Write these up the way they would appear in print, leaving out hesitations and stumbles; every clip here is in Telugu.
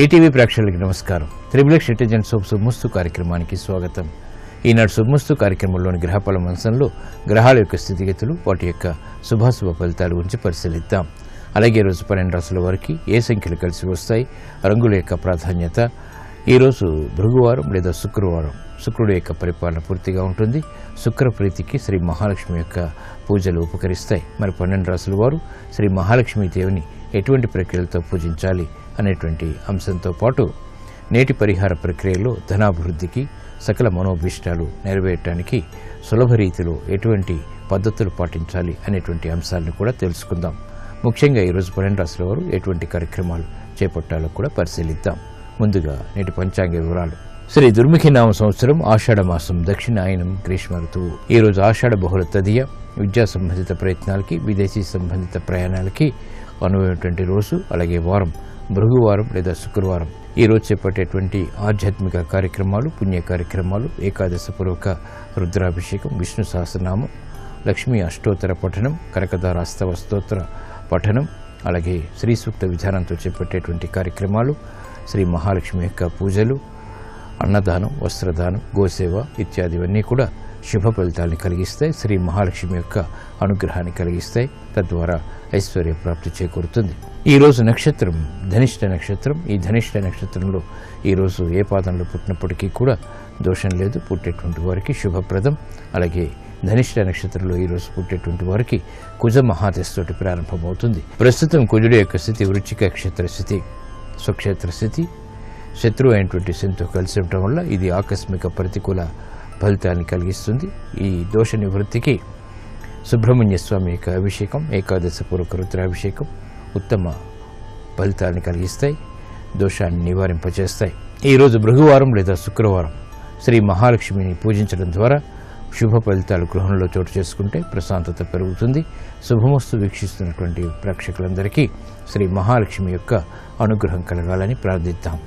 ఈటీవీ ప్రేక్షకులకి నమస్కారం. త్రిబుల్ ఎక్స్ సిటిజన్ శుభముస్తు కార్యక్రమానికి స్వాగతం. ఈనాడు శుభముస్తు కార్యక్రమంలోని గ్రహఫల అంశంలో గ్రహాల యొక్క స్థితిగతులు, వాటి యొక్క శుభాశుభ ఫలితాల గురించి పరిశీలిద్దాం. అలాగే రోజు 12 రాశుల వారికి ఏ సంఖ్యలు కలిసి వస్తాయి, రంగుల యొక్క ప్రాధాన్యత, ఈరోజు భృగువారం లేదా శుక్రవారం, శుక్రుడి యొక్క పరిపాలన పూర్తిగా ఉంటుంది. శుక్ర ప్రీతికి శ్రీ మహాలక్ష్మి యొక్క పూజలు ఉపకరిస్తాయి. మరి 12 రాశుల వారు శ్రీ మహాలక్ష్మి దేవిని ఎటువంటి ప్రక్రియలతో పూజించాలి అనేటువంటి అంశంతో పాటు నేటి పరిహార ప్రక్రియలో ధనాభివృద్ధికి, సకల మనోభీష్టాలు నెరవేరటానికి సులభ రీతిలో ఎటువంటి పద్ధతులు పాటించాలి అనేటువంటి అంశాలను కూడా తెలుసుకుందాం. ముఖ్యంగా ఈరోజు 12 రాశుల వారు ఎటువంటి కార్యక్రమాలు చేపట్టాలో కూడా పరిశీలిద్దాం. ముందుగా నేటి పంచాంగ వివరాలు. శ్రీ దుర్ముఖి నామ సంవత్సరం ఆషాఢ మాసం, దక్షిణాయనం, గ్రీష్మ ఋతువు. ఈరోజు ఆషాఢ బహుళ తదియ. విద్యా సంబంధిత ప్రయత్నాలకి, విదేశీ సంబంధిత ప్రయాణాలకి అనువైనటువంటి రోజు. అలాగే వారం భృగువారం లేదా శుక్రవారం. ఈరోజు చేపట్టేటువంటి ఆధ్యాత్మిక కార్యక్రమాలు, పుణ్య కార్యక్రమాలు, ఏకాదశ పూర్వక రుద్రాభిషేకం, విష్ణు సహస్రనామం, లక్ష్మీ అష్టోత్తర పఠనం, కనకదారాస్తవ స్తోత్ర పఠనం, అలాగే శ్రీ సూక్త విధానంతో చేపట్టేటువంటి కార్యక్రమాలు, శ్రీ మహాలక్ష్మి యొక్క పూజలు, అన్నదానం, వస్త్రదానం, గోసేవ ఇత్యాదివన్నీ కూడా శుభ ఫలితాలను కలిగిస్తాయి. శ్రీ మహాలక్ష్మి యొక్క అనుగ్రహాన్ని కలిగిస్తాయి. తద్వారా ఐశ్వర్య ప్రాప్తి చేకూరుతుంది. ఈరోజు నక్షత్రం ధనిష్ట నక్షత్రం. ఈ ధనిష్ట నక్షత్రంలో ఈరోజు ఏ పాదంలో పుట్టినప్పటికీ కూడా దోషం లేదు. పుట్టేటువంటి వారికి శుభప్రదం. అలాగే ధనిష్ట నక్షత్రంలో ఈరోజు పుట్టేటువంటి వారికి కుజ మహాదశతోటి ప్రారంభమవుతుంది. ప్రస్తుతం కుజుడి యొక్క స్థితి వృశ్చిక క్షేత్ర స్థితి, స్వక్షేత్ర స్థితి. శత్రువు అయినటువంటి శనితో కలిసి ఉండటం వల్ల ఇది ఆకస్మిక ప్రతికూల ఫలితాన్ని కలిగిస్తుంది. ఈ దోష నివృత్తికి సుబ్రహ్మణ్య స్వామి యొక్క అభిషేకం, ఏకాదశ పూర్వక రుద్రాభిషేకం ఉత్తమ ఫలితాన్ని కలిగిస్తాయి, దోషాన్ని నివారింపచేస్తాయి. ఈరోజు భృగువారం లేదా శుక్రవారం. శ్రీ మహాలక్ష్మిని పూజించడం ద్వారా శుభ ఫలితాలు గృహంలో చోటు చేసుకుంటే ప్రశాంతత పెరుగుతుంది. శుభమస్తు వీక్షిస్తున్నటువంటి ప్రేక్షకులందరికీ శ్రీ మహాలక్ష్మి యొక్క అనుగ్రహం కలగాలని ప్రార్థిద్దాం.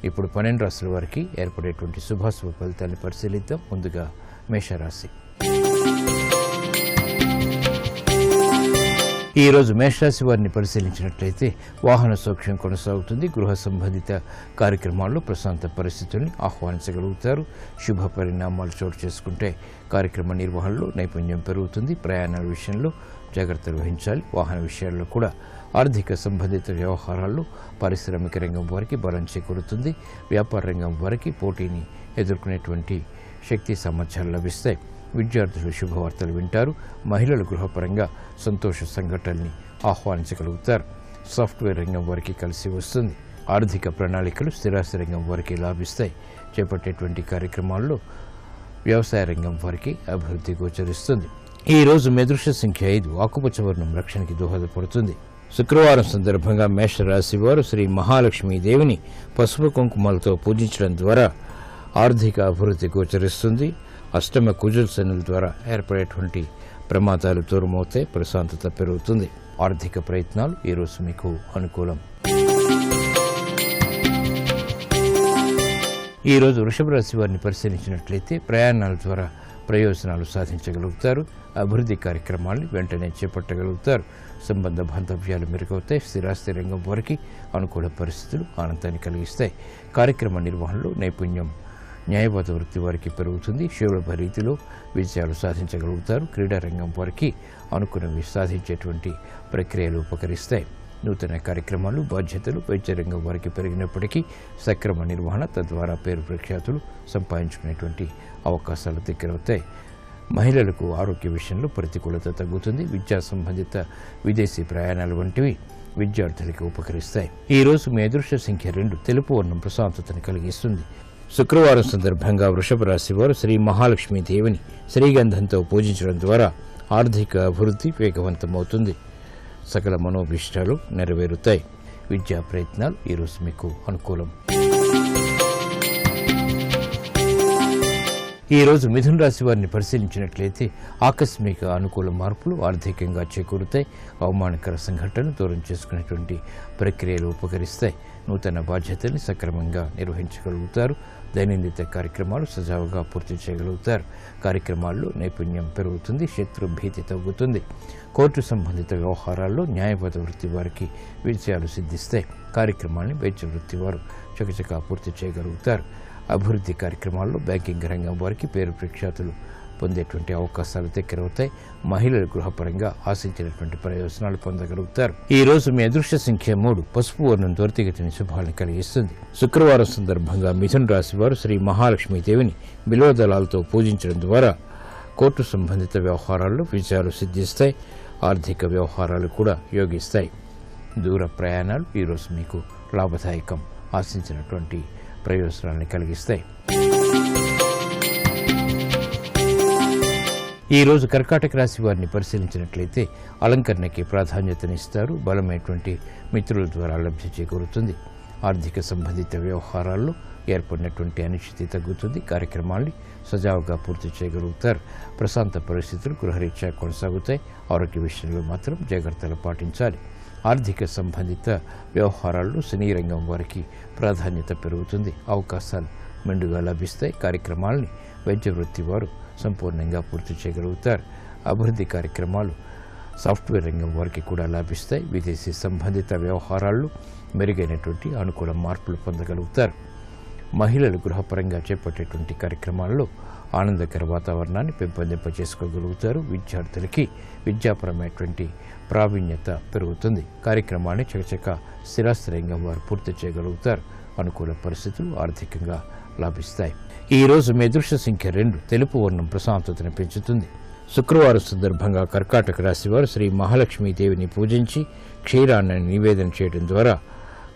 ఇప్పుడు 12 రాశుల వారికి ఏర్పడేటువంటి శుభాశుభ ఫలితాన్ని పరిశీలిద్దాం. ముందుగా మేషరాశి. ఈరోజు మేషరాశి వారిని పరిశీలించినట్లయితే వాహన సౌఖ్యం కొనసాగుతుంది. గృహ సంబంధిత కార్యక్రమాల్లో ప్రశాంత పరిస్థితుల్ని ఆహ్వానించగలుగుతారు. శుభ పరిణామాలు చోటు చేసుకుంటే కార్యక్రమ నిర్వహణలో నైపుణ్యం పెరుగుతుంది. ప్రయాణాల విషయంలో జాగ్రత్తలు వహించాలి. వాహన విషయాల్లో కూడా ఆర్థిక సంబంధిత వ్యవహారాల్లో పారిశ్రామిక రంగం వారికి బలం చేకూరుతుంది. వ్యాపార రంగం వారికి పోటీని ఎదుర్కొనేటువంటి శక్తి సామర్థ్యాలు లభిస్తాయి. విద్యార్థులు శుభవార్తలు వింటారు. మహిళలు గృహపరంగా సంతోష సంఘటనల్ని ఆహ్వానించగలుగుతారు. సాఫ్ట్వేర్ రంగం వారికి కలిసి వస్తుంది. ఆర్థిక ప్రణాళికలు స్థిరాస్తి రంగం వారికి లాభిస్తాయి. చేపట్టేటువంటి కార్యక్రమాల్లో వ్యవసాయ రంగం వారికి అభివృద్ధి గోచరిస్తుంది. ఈరోజు మేధృష సంఖ్య 5, ఆకుపచ్చ వర్ణం రక్షణకి దోహదపడుతుంది. శుక్రవారం సందర్భంగా మేషరాశి వారు శ్రీ మహాలక్ష్మి దేవిని పసుపు కుంకుమలతో పూజించడం ద్వారా ఆర్థిక అభివృద్ధి గోచరిస్తుంది. అష్టమ కుజుల శనుల ద్వారా ఏర్పడేటువంటి ప్రమాదాలు దూరమవుతాయి. ప్రశాంతత పెరుగుతుంది. ఆర్థిక ప్రయత్నాలు ఈరోజు మీకు అనుకూలం. ఈరోజు వృషభ రాశి వారిని పరిశీలించినట్లయితే ప్రయాణాల ద్వారా ప్రయోజనాలు సాధించగలుగుతారు. అభివృద్ధి కార్యక్రమాలను వెంటనే చేపట్టగలుగుతారు. సంబంధ బాంధవ్యాలు మెరుగవుతాయి. స్థిరాస్తి రంగం వారికి అనుకూల పరిస్థితులు ఆనందాన్ని కలిగిస్తాయి. కార్యక్రమ నిర్వహణలో నైపుణ్యం న్యాయవాద వృత్తి వారికి పెరుగుతుంది. సులభ రీతిలో విజయాలు సాధించగలుగుతారు. క్రీడా రంగం వారికి అనుకున్నవి సాధించేటువంటి ప్రక్రియలు ఉపకరిస్తాయి. నూతన కార్యక్రమాలు, బాధ్యతలు వైద్య రంగం వారికి పెరిగినప్పటికీ సక్రమ నిర్వహణ తద్వారా పేరు ప్రఖ్యాతులు సంపాదించుకునేటువంటి అవకాశాలు దగ్గరవుతాయి. మహిళలకు ఆరోగ్య విషయంలో ప్రతికూలత తగ్గుతుంది. విద్యా సంబంధిత విదేశీ ప్రయాణాలు వంటివి విద్యార్థులకు ఉపకరిస్తాయి. ఈ రోజు మీ అదృష్ట సంఖ్య 2, తెలుపు వర్ణం ప్రశాంతతను కలిగిస్తుంది. శుక్రవారం సందర్భంగా వృషభ రాశి వారు శ్రీ మహాలక్ష్మీ దేవిని శ్రీగంధంతో పూజించడం ద్వారా ఆర్థిక అభివృద్ధి వేగవంతమవుతుంది. సకల మనోభీష్టాలు నెరవేరుతాయి. విద్యా ప్రయత్నాలు ఈరోజు మీకు అనుకూలం. ఈ రోజు మిథున రాశి వారిని పరిశీలించినట్లయితే ఆకస్మిక అనుకూల మార్పులు ఆర్థికంగా చేకూరుతాయి. అవమానకర సంఘటనలు దూరం చేసుకునేటువంటి ప్రక్రియలు ఉపకరిస్తాయి. నూతన బాధ్యతల్ని సక్రమంగా నిర్వహించగలుగుతారు. దైనందిన కార్యక్రమాలు సజావుగా పూర్తి చేయగలుగుతారు. కార్యక్రమాల్లో నైపుణ్యం పెరుగుతుంది. శత్రు భీతి తగ్గుతుంది. కోర్టు సంబంధిత వ్యవహారాల్లో న్యాయవాద వృత్తి వారికి విజయాలు సిద్ధిస్తాయి. కార్యక్రమాన్ని వైద్య వృత్తి వారు చకచకా పూర్తి చేయగలుగుతారు. అభివృద్ధి కార్యక్రమాల్లో బ్యాంకింగ్ రంగం వారికి పేరు ప్రఖ్యాతులు పొందేటువంటి అవకాశాలు దగ్గరవుతాయి. మహిళలు గృహపరంగా ఆశించినటువంటి ప్రయోజనాలు పొందగలుగుతారు. ఈ రోజు మీ అదృష్ట సంఖ్య 3, పసుపు వర్ణం త్వరితగతిని శుభాలను కలిగిస్తుంది. శుక్రవారం సందర్భంగా మిథున రాశి వారు శ్రీ మహాలక్ష్మీ దేవిని బిల్వదళాలతో పూజించడం ద్వారా కోర్టు సంబంధిత వ్యవహారాల్లో విజయాలు సిద్ధిస్తాయి. ఆర్థిక వ్యవహారాలు కూడా యోగిస్తాయి. దూర ప్రయాణాలు ఈరోజు మీకు లాభదాయకం. ఆశించినటువంటి ప్రయోజనాలను కలిగిస్తాయి. ఈ రోజు కర్కాటక రాశి వారిని పరిశీలించినట్లయితే అలంకరణకి ప్రాధాన్యతనిస్తారు. బలమైనటువంటి మిత్రుల ద్వారా లబ్ధి చేకూరుతుంది. ఆర్థిక సంబంధిత వ్యవహారాల్లో ఏర్పడినటువంటి అనిశ్చితి తగ్గుతుంది. కార్యక్రమాల్ని సజావుగా పూర్తి చేయగలుగుతారు. ప్రశాంత పరిస్థితులు గృహరీత్యా కొనసాగుతాయి. ఆరోగ్య విషయంలో మాత్రం జాగ్రత్తలు పాటించాలి. ఆర్థిక సంబంధిత వ్యవహారాల్లో సినీ రంగం వారికి ప్రాధాన్యత పెరుగుతుంది. అవకాశాలు మెండుగా లభిస్తాయి. కార్యక్రమాల్ని వైద్య వృత్తి వారు సంపూర్ణంగా పూర్తి చేయగలుగుతారు. అభివృద్ధి కార్యక్రమాలు సాఫ్ట్వేర్ రంగం వారికి కూడా లభిస్తాయి. విదేశీ సంబంధిత వ్యవహారాల్లో మెరుగైనటువంటి అనుకూల మార్పులు పొందగలుగుతారు. మహిళలు గృహపరంగా చేపట్టేటువంటి కార్యక్రమాల్లో ఆనందకర వాతావరణాన్ని పెంపొందింపజేసుకోగలుగుతారు. విద్యార్థులకి విద్యాపరమైనటువంటి ప్రావీణ్యత పెరుగుతుంది. కార్యక్రమాన్ని చకచక స్థిరాస్తి రంగం వారు పూర్తి చేయగలుగుతారు. అనుకూల పరిస్థితులు ఆర్థికంగా లాభిస్తాయి. ఈ రోజు మీ అదృష్ట సంఖ్య 2, తెలుపు వర్ణం ప్రశాంతతను పెంచుతుంది. శుక్రవారం సందర్భంగా కర్కాటక రాశి వారు శ్రీ మహాలక్ష్మీ దేవిని పూజించి క్షీరాన్ని నివేదన చేయడం ద్వారా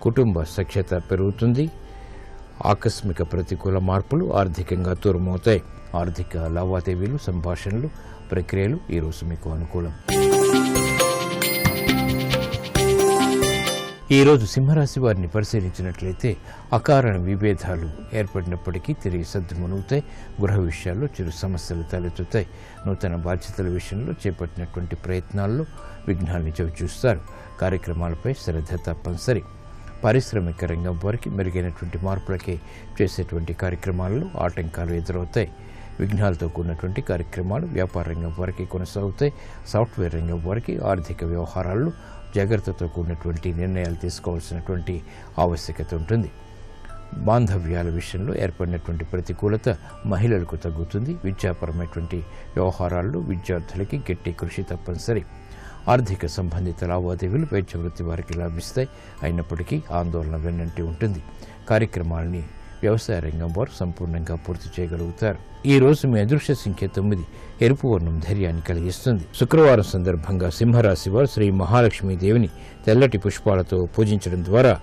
కుటుంబ సఖ్యత పెరుగుతుంది. ఆకస్మిక ప్రతికూల మార్పులు ఆర్థికంగా దూరమవుతాయి. ఆర్థిక లావాదేవీలు, సంభాషణలు, ప్రక్రియలు ఈరోజు మీకు అనుకూలం. ఈరోజు సింహరాశి వారిని పరిశీలించినట్లయితే అకారణ విభేదాలు ఏర్పడినప్పటికీ తిరిగి సద్దుమణుగుతాయి. గృహ విషయాల్లో చిరు సమస్యలు తలెత్తుతాయి. నూతన బాధ్యతల విషయంలో చేపట్టినటువంటి ప్రయత్నాల్లో విఘ్నాల్ని చవిచూస్తారు. కార్యక్రమాలపై శ్రద్ధ తప్పనిసరి. పారిశ్రామిక రంగం వారికి మెరుగైనటువంటి మార్పులకే చేసేటువంటి కార్యక్రమాల్లో ఆటంకాలు ఎదురవుతాయి. విఘ్నాలతో కూడినటువంటి కార్యక్రమాలు వ్యాపార రంగం వారికి కొనసాగుతాయి. సాఫ్ట్వేర్ రంగం వారికి ఆర్థిక వ్యవహారాల్లో జాగ్రత్తతో కూడినటువంటి నిర్ణయాలు తీసుకోవాల్సినటువంటి ఆవశ్యకత ఉంటుంది. బాంధవ్యాల విషయంలో ఏర్పడినటువంటి ప్రతికూలత మహిళలకు తగ్గుతుంది. విద్యాపరమైనటువంటి వ్యవహారాల్లో విద్యార్థులకి గట్టి కృషి తప్పనిసరి. ఆర్థిక సంబంధిత లావాదేవీలు వైద్య వృత్తి వారికి లాభిస్తాయి. అయినప్పటికీ ఆందోళన వెన్నంటి ఉంటుంది. కార్యక్రమాలని వ్యవసాయ రంగం వారు సంపూర్ణంగా పూర్తి చేయగలుగుతారు. ఈ రోజు మీ అదృష్ట సంఖ్య 9, ఎరుపు వర్ణం ధైర్యాన్ని కలిగిస్తుంది. శుక్రవారం సందర్భంగా సింహరాశి వారు శ్రీ మహాలక్ష్మీ దేవిని తెల్లటి పుష్పాలతో పూజించడం ద్వారా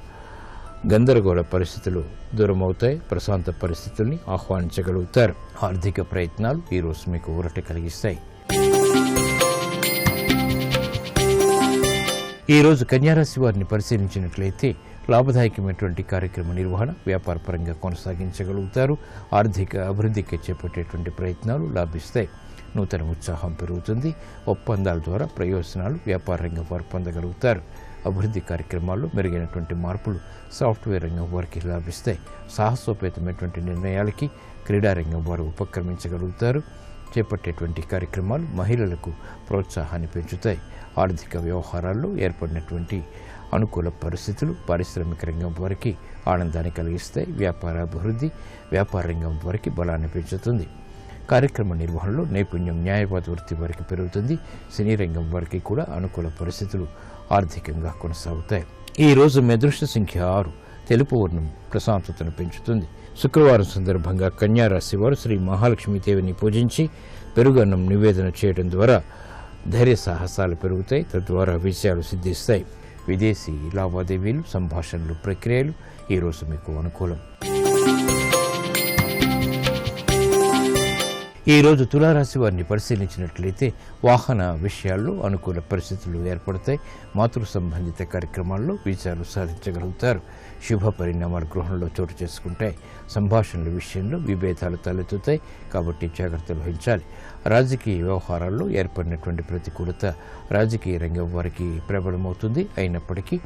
గందరగోళ పరిస్థితులు దూరమవుతాయి. ప్రశాంత పరిస్థితుల్ని ఆహ్వానించగలుగుతారు. ఆర్థిక ప్రయత్నాలు ఈ రోజు మీకు ఊరట కలిగిస్తాయి. ఈ రోజు కన్యారాశి వారిని పరిశీలించినట్లయితే లాభదాయకమైనటువంటి కార్యక్రమ నిర్వహణ వ్యాపార పరంగా కొనసాగించగలుగుతారు. ఆర్థిక అభివృద్ధికి చేపట్టేటువంటి ప్రయత్నాలు లాభిస్తాయి. నూతన ఉత్సాహం పెరుగుతుంది. ఒప్పందాల ద్వారా ప్రయోజనాలు వ్యాపార రంగం వారు పొందగలుగుతారు. అభివృద్ధి కార్యక్రమాల్లో మెరుగైనటువంటి మార్పులు సాఫ్ట్వేర్ రంగం వారికి లాభిస్తాయి. సాహసోపేతమైనటువంటి నిర్ణయాలకి క్రీడారంగం వారు ఉపక్రమించగలుగుతారు. చేపట్టేటువంటి కార్యక్రమాలు మహిళలకు ప్రోత్సాహాన్ని పెంచుతాయి. ఆర్థిక వ్యవహారాల్లో ఏర్పడినటువంటి అనుకూల పరిస్థితులు పారిశ్రామిక రంగం వారికి ఆనందాన్ని కలిగిస్తాయి. వ్యాపార అభివృద్ధి వ్యాపార రంగం వారికి బలాన్ని పెంచుతుంది. కార్యక్రమ నిర్వహణలో నైపుణ్యం న్యాయవాద వృత్తి వారికి పెరుగుతుంది. సినీ రంగం వారికి కూడా అనుకూల పరిస్థితులు ఆర్థికంగా కొనసాగుతాయి. ఈ రోజు మీ అదృష్ట సంఖ్య 6, తెలుపు వర్ణం ప్రశాంతతను పెంచుతుంది. శుక్రవారం సందర్భంగా కన్యారాశి వారు శ్రీ మహాలక్ష్మీదేవిని పూజించి పెరుగన్నం నివేదన చేయడం ద్వారా ధైర్య సాహసాలు పెరుగుతాయి, తద్వారా విజయాలు సిద్ధిస్తాయి. విదేశీ లావాదేవీలు, సంభాషణలు, ప్రక్రియలు ఈరోజు మీకు అనుకూలం. ఈరోజు తులారాశి వారిని పరిశీలించినట్లయితే వాహన విషయాల్లో అనుకూల పరిస్థితులు ఏర్పడతాయి. మాతృ సంబంధిత కార్యక్రమాల్లో విజయాలు సాధించగలుగుతారు. శుభ పరిణామాలు గృహంలో చోటు చేసుకుంటాయి. సంభాషణల విషయంలో విభేదాలు తలెత్తుతాయి, కాబట్టి జాగ్రత్తలు వహించాలి. రాజకీయ వ్యవహారాల్లో ఏర్పడినటువంటి ప్రతికూలత రాజకీయ రంగం వారికి ప్రబలమవుతుంది. అయినప్పటికీ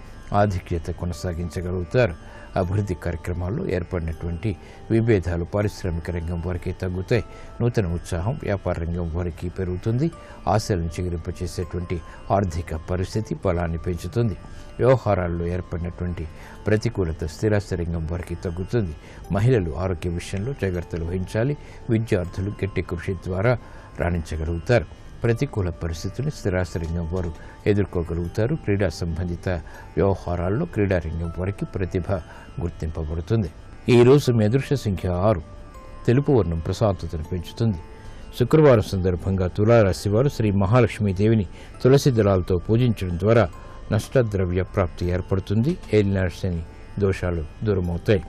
ఆధిక్యత కొనసాగించగలుగుతారు. అభివృద్ధి కార్యక్రమాల్లో ఏర్పడినటువంటి విభేదాలు పారిశ్రామిక రంగం వారికి తగ్గుతాయి. నూతన ఉత్సాహం వ్యాపార రంగం వారికి పెరుగుతుంది. ఆశలను చిగురింపచేసేటువంటి ఆర్థిక పరిస్థితి బలాన్ని పెంచుతుంది. వ్యవహారాల్లో ఏర్పడినటువంటి ప్రతికూలత స్థిరాస్తి రంగం వారికి తగ్గుతుంది. మహిళలు ఆరోగ్య విషయంలో జాగ్రత్తలు వహించాలి. విద్యార్థులు గట్టి కృషి ద్వారా రాణించగలుగుతారు. ప్రతికూల పరిస్థితుల్ని స్థిరాస్తి రంగం వారు ఎదుర్కోగలుగుతారు. క్రీడా సంబంధిత వ్యవహారాల్లో క్రీడారంగం వారికి ప్రతిభ గుర్తింపబడుతుంది. ఈరోజు మీ అదృష్ట సంఖ్య 6. తెలుపు వర్ణం ప్రశాంతతను పెంచుతుంది. శుక్రవారం సందర్భంగా తులారాశి వారు శ్రీ మహాలక్ష్మీదేవిని తులసి దళాలతో పూజించడం ద్వారా నష్టద్రవ్య ప్రాప్తి ఏర్పడుతుంది. ఏలినాటి శని దోషాలు దూరమవుతాయి.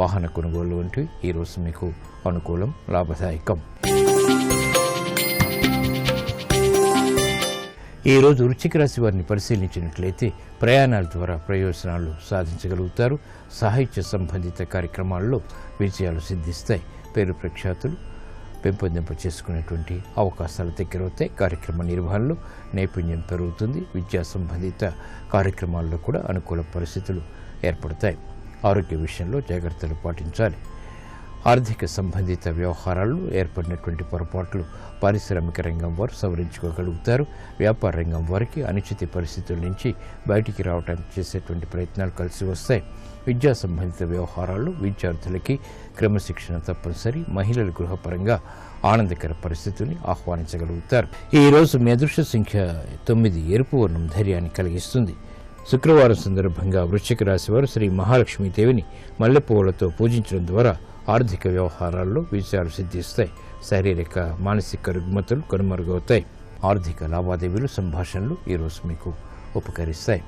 వాహన కొనుగోలు వంటివి ఈరోజు మీకు అనుకూలం, లాభదాయకం. ఈరోజు వృశ్చిక రాశి వారిని పరిశీలించినట్లయితే ప్రయాణాల ద్వారా ప్రయోజనాలు సాధించగలుగుతారు. సాహిత్య సంబంధిత కార్యక్రమాల్లో విజయాలు సిద్ధిస్తాయి. పేరు ప్రఖ్యాతులు పెంపొందింప చేసుకునేటువంటి అవకాశాలు దగ్గరవుతాయి. కార్యక్రమ నిర్వహణలో నైపుణ్యం పెరుగుతుంది. విద్యా సంబంధిత కార్యక్రమాల్లో కూడా అనుకూల పరిస్థితులు ఏర్పడతాయి. ఆరోగ్య విషయంలో జాగ్రత్తలు పాటించాలి. ఆర్థిక సంబంధిత వ్యవహారాల్లో ఏర్పడినటువంటి పొరపాట్లు పారిశ్రామిక రంగం వారు సవరించుకోగలుగుతారు. వ్యాపార రంగం వారికి అనిశ్చిత పరిస్థితుల నుంచి బయటికి రావడానికి చేసేటువంటి ప్రయత్నాలు కలిసి వస్తాయి. విద్యా సంబంధిత వ్యవహారాల్లో విద్యార్థులకి క్రమశిక్షణ తప్పనిసరి. మహిళల గృహపరంగా ఆనందకర పరిస్థితుల్ని ఆహ్వానించగలుగుతారు. ఈరోజు మీ అదృష్ట సంఖ్య 9. ఎరుపు వర్ణం ధైర్యాన్ని కలిగిస్తుంది. శుక్రవారం సందర్భంగా వృశ్చిక రాశి వారు శ్రీ మహాలక్ష్మీదేవిని మల్లెపువ్వులతో పూజించడం ద్వారా ఆర్థిక వ్యవహారాల్లో విజయాలు సిద్ధిస్తాయి. శారీరక మానసిక రుగ్మతలు కనుమరుగవుతాయి. ఆర్థిక లావాదేవీలు, సంభాషణలు ఈరోజు మీకు ఉపకరిస్తాయి.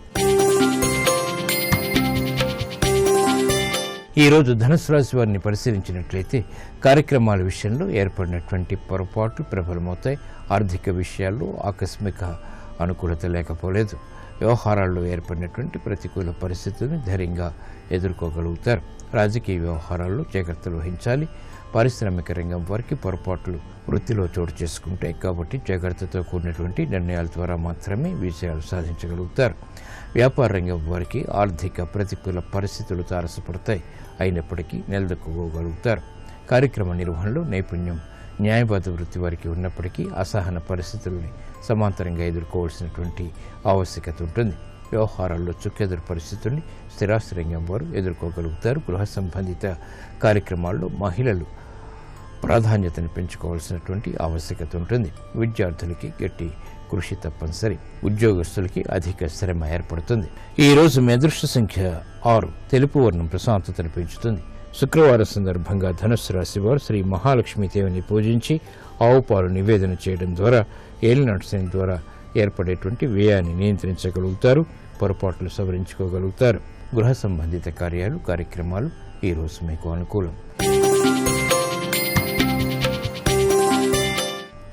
ఈరోజు ధనుసు రాశి వారిని పరిశీలించినట్లయితే కార్యక్రమాల విషయంలో ఏర్పడినటువంటి పొరపాట్లు ప్రబలమవుతాయి. ఆర్థిక విషయాల్లో ఆకస్మిక అనుకూలత లేకపోలేదు. వ్యవహారాల్లో ఏర్పడినటువంటి ప్రతికూల పరిస్థితులను ధైర్యంగా ఎదుర్కోగలుగుతారు. రాజకీయ వ్యవహారాల్లో జాగ్రత్తలు వహించాలి. పారిశ్రామిక రంగం వారికి పొరపాట్లు వృత్తిలో చోటు చేసుకుంటాయి, కాబట్టి జాగ్రత్తతో కూడినటువంటి నిర్ణయాల ద్వారా మాత్రమే విజయాలు సాధించగలుగుతారు. వ్యాపార రంగం వారికి ఆర్థిక ప్రతికూల పరిస్థితులు తారసపడతాయి, అయినప్పటికీ నిలదొక్కుకోగలుగుతారు. కార్యక్రమ నిర్వహణలో నైపుణ్యం న్యాయబద్ధ వృత్తి వారికి ఉన్నప్పటికీ అసహన పరిస్థితులని సమాంతరంగా ఎదుర్కోవాల్సినటువంటి ఆవశ్యకత ఉంటుంది. వ్యవహారాల్లో చుక్కెదురు పరిస్థితుల్ని స్థిరాస్తి రంగం వారు ఎదుర్కోగలుగుతారు. గృహ సంబంధిత కార్యక్రమాల్లో మహిళలు ప్రాధాన్యతను పెంచుకోవాల్సినటువంటి ఆవశ్యకత ఉంటుంది. విద్యార్థులకి గట్టి కృషి తప్పనిసరి. ఉద్యోగస్తులకి అధిక శ్రమ ఏర్పడుతుంది. ఈరోజు మీ అదృష్ట సంఖ్య 6. తెలుపు వర్ణం ప్రశాంతతను పెంచుతుంది. శుక్రవారం సందర్భంగా ధనుస్సు రాశి వారు శ్రీ మహాలక్ష్మీదేవిని పూజించి ఆవు పాలు నివేదన చేయడం ద్వారా ఏలినాటి శని ద్వారా ఏర్పడేటువంటి వ్యయాన్ని నియంత్రించగలుగుతారు. పొరపాట్లు సవరించుకోగలుగుతారు. గృహ సంబంధిత కార్యక్రమాలు ఈరోజు మీకు అనుకూలం.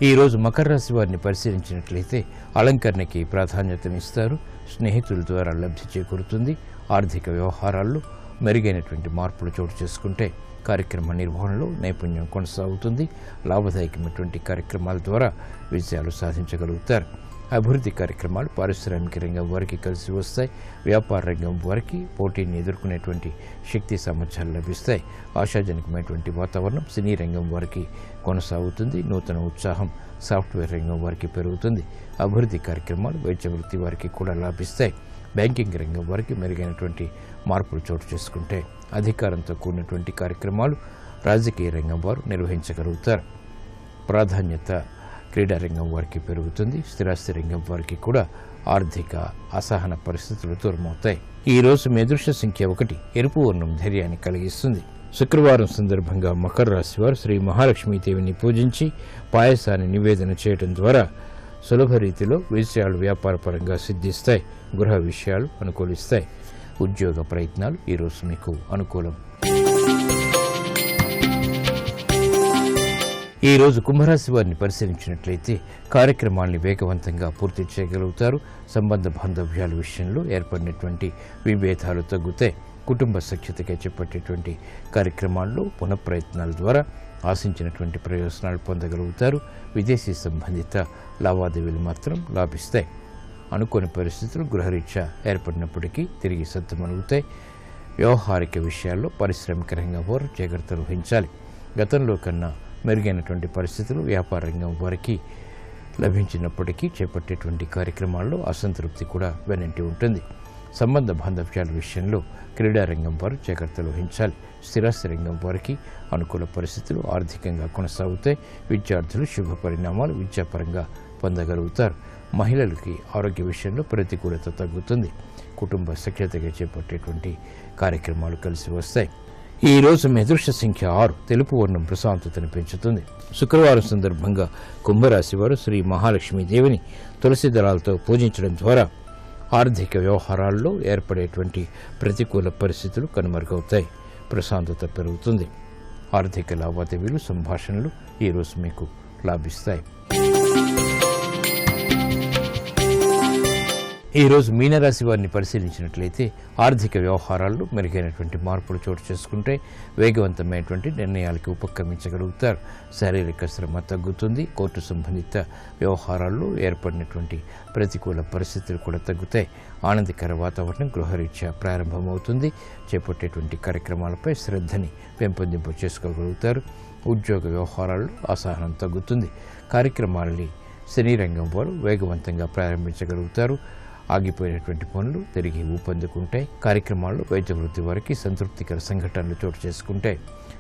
ఈరోజు మకర రాశి వారిని పరిశీలించినట్లయితే అలంకరణకి ప్రాధాన్యతనిస్తారు. స్నేహితుల ద్వారా లబ్ధి చేకూరుతుంది. ఆర్థిక వ్యవహారాల్లో మెరుగైనటువంటి మార్పులు చోటు చేసుకుంటే కార్యక్రమ నిర్వహణలో నైపుణ్యం కొనసాగుతుంది. లాభదాయకమైనటువంటి కార్యక్రమాల ద్వారా విజయాలు సాధించగలుగుతారు. అభివృద్ధి కార్యక్రమాలు పారిశ్రామిక రంగం వారికి కలిసి వస్తాయి. వ్యాపార రంగం వారికి పోటీని ఎదుర్కొనేటువంటి శక్తి సామర్థ్యాలు లభిస్తాయి. ఆశాజనకమైనటువంటి వాతావరణం సినీ రంగం వారికి కొనసాగుతుంది. నూతన ఉత్సాహం సాఫ్ట్వేర్ రంగం వారికి పెరుగుతుంది. అభివృద్ధి కార్యక్రమాలు వైద్య వృత్తి వారికి కూడా లాభిస్తాయి. బ్యాంకింగ్ రంగం వారికి మెరుగైనటువంటి మార్పులు చోటు చేసుకుంటే అధికారంతో కూడినటువంటి కార్యక్రమాలు రాజకీయ రంగం వారు నిర్వహించగలుగుతారు. ప్రాధాన్యత క్రీడారంగం వారికి పెరుగుతుంది. స్థిరాస్తి రంగం వారికి కూడా ఆర్థిక అసహన పరిస్థితులు దూరమవుతాయి. ఈ రోజు మీ అదృష్ట సంఖ్య 1. ఎరుపు వర్ణం ధైర్యాన్ని కలిగిస్తుంది. శుక్రవారం సందర్భంగా మకర రాశి వారు శ్రీ మహాలక్ష్మీదేవిని పూజించి పాయసాన్ని నివేదన చేయడం ద్వారా సులభ రీతిలో విషయాలు వ్యాపారపరంగా సిద్ధిస్తాయి. గృహ విషయాలు అనుకూలిస్తాయి. ఉద్యోగ ప్రయత్నాలు ఈరోజు మీకు అనుకూలం. ఈరోజు కుంభరాశి వారిని పరిశీలించినట్లయితే కార్యక్రమాల్ని వేగవంతంగా పూర్తి చేయగలుగుతారు. సంబంధ బాంధవ్యాల విషయంలో ఏర్పడినటువంటి విభేదాలు తగ్గుతాయి. కుటుంబ సఖ్యతగా చేపట్టేటువంటి కార్యక్రమాల్లో పునఃప్రయత్నాల ద్వారా ఆశించినటువంటి ప్రయోజనాలు పొందగలుగుతారు. విదేశీ సంబంధిత లావాదేవీలు మాత్రం లాభిస్తాయి. అనుకోని పరిస్థితులు గృహరీత్యా ఏర్పడినప్పటికీ తిరిగి సద్దుమణుగుతాయి. వ్యవహారిక విషయాల్లో పారిశ్రామికరంగా వారు జాగ్రత్తలు వహించాలి. గతంలో కన్నా మెరుగైనటువంటి పరిస్థితులు వ్యాపార రంగం వారికి లభించినప్పటికీ చేపట్టేటువంటి కార్యక్రమాల్లో అసంతృప్తి కూడా వెనంటి ఉంటుంది. సంబంధ బాంధవ్యాల విషయంలో క్రీడారంగం వారు జాగ్రత్తలు వహించాలి. స్థిరాస్తి రంగం వారికి అనుకూల పరిస్థితులు ఆర్థికంగా కొనసాగుతాయి. విద్యార్థులు శుభ పరిణామాలు విద్యాపరంగా పొందగలుగుతారు. మహిళలకి ఆరోగ్య విషయంలో ప్రతికూలత తగ్గుతుంది. కుటుంబ సఖ్యతగా చేపట్టేటువంటి కార్యక్రమాలు కలిసి వస్తాయి. ఈ రోజు మీ అదృష్ట సంఖ్య 6. తెలుపు వర్ణం ప్రశాంతతను పెంచుతుంది. శుక్రవారం సందర్భంగా కుంభరాశి వారు శ్రీ మహాలక్ష్మీదేవిని తులసి దళాలతో పూజించడం ద్వారా ఆర్థిక వ్యవహారాల్లో ఏర్పడేటువంటి ప్రతికూల పరిస్థితులు కనుమరుగవుతాయి. ప్రశాంతత పెరుగుతుంది. ఆర్థిక లావాదేవీలు సంభాషణలు ఈరోజు మీకు లాభిస్తాయి. ఈరోజు మీనరాశి వారిని పరిశీలించినట్లయితే ఆర్థిక వ్యవహారాల్లో మెరుగైనటువంటి మార్పులు చోటు చేసుకుంటే వేగవంతమైనటువంటి నిర్ణయాలకు ఉపక్రమించగలుగుతారు. శారీరక శ్రమ తగ్గుతుంది. కోర్టు సంబంధిత వ్యవహారాల్లో ఏర్పడినటువంటి ప్రతికూల పరిస్థితులు కూడా తగ్గుతాయి. ఆనందకర వాతావరణం గృహరీత్యా ప్రారంభమవుతుంది. చేపట్టేటువంటి కార్యక్రమాలపై శ్రద్ధని పెంపొందింపు చేసుకోగలుగుతారు. ఉద్యోగ వ్యవహారాల్లో అసహనం తగ్గుతుంది. కార్యక్రమాలని సినీ రంగం వారు వేగవంతంగా ప్రారంభించగలుగుతారు. ఆగిపోయినటువంటి పనులు తిరిగి ఊపందుకుంటాయి. కార్యక్రమాల్లో వైద్య వృత్తి వారికి సంతృప్తికర సంఘటనలు చోటు చేసుకుంటాయి.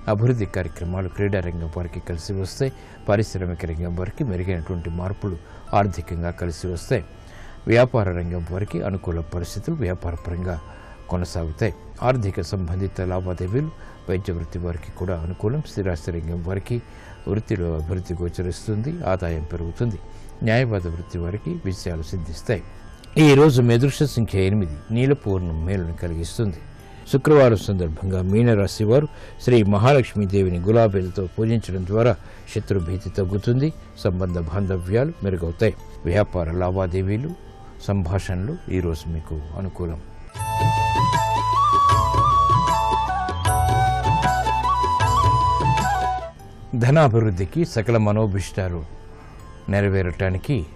అభివృద్ధి కార్యక్రమాలు క్రీడారంగం వారికి కలిసి వస్తాయి. పారిశ్రామిక రంగం వారికి మెరుగైనటువంటి మార్పులు ఆర్థికంగా కలిసి వస్తాయి. వ్యాపార రంగం వారికి అనుకూల పరిస్థితులు వ్యాపారపరంగా కొనసాగుతాయి. ఆర్థిక సంబంధిత లావాదేవీలు వైద్య వృత్తి వారికి కూడా అనుకూలం. స్థిరాస్తి రంగం వారికి వృత్తిలో అభివృద్ధి గోచరిస్తుంది. ఆదాయం పెరుగుతుంది. న్యాయవాద వృత్తి వారికి విజయాలు సిద్ధిస్తాయి. ఈ రోజు మీ అదృష్ట సంఖ్య 8. నీలపు వర్ణం మేలును కలిగిస్తుంది. శుక్రవారం సందర్భంగా మీనరాశి వారు శ్రీ మహాలక్ష్మీదేవిని గులాబీలతో పూజించడం ద్వారా శత్రుభీతి తగ్గుతుంది. సంబంధ బాంధవ్యాలు మెరుగవుతాయి. వ్యాపార లావాదేవీలు సంభాషణలు ఈరోజు మీకు అనుకూలం. ధనాభివృద్ధికి సకల మనోభిష్టాలు నెరవేరటానికి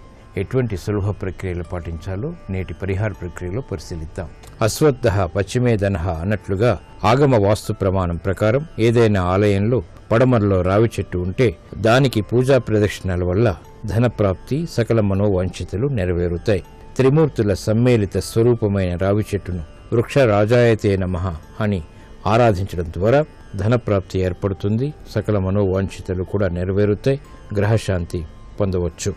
ఎటువంటి సులభ ప్రక్రియలు పాటించాలో నేటి పరిహార ప్రక్రియలో పరిశీలిద్దాం. అశ్వత్థ పశ్చిమేధనః అన్నట్లుగా ఆగమ వాస్తు ప్రమాణం ప్రకారం ఏదైనా ఆలయంలో పడమరలో రావి చెట్టు ఉంటే దానికి పూజా ప్రదక్షిణల వల్ల ధనప్రాప్తి సకల మనోవాంఛితులు నెరవేరుతాయి. త్రిమూర్తుల సమ్మేళిత స్వరూపమైన రావి చెట్టును వృక్ష రాజాయతే నమః అని ఆరాధించడం ద్వారా ధనప్రాప్తి ఏర్పడుతుంది. సకల మనోవాంఛితులు కూడా నెరవేరుతాయి. గ్రహశాంతి పొందవచ్చు.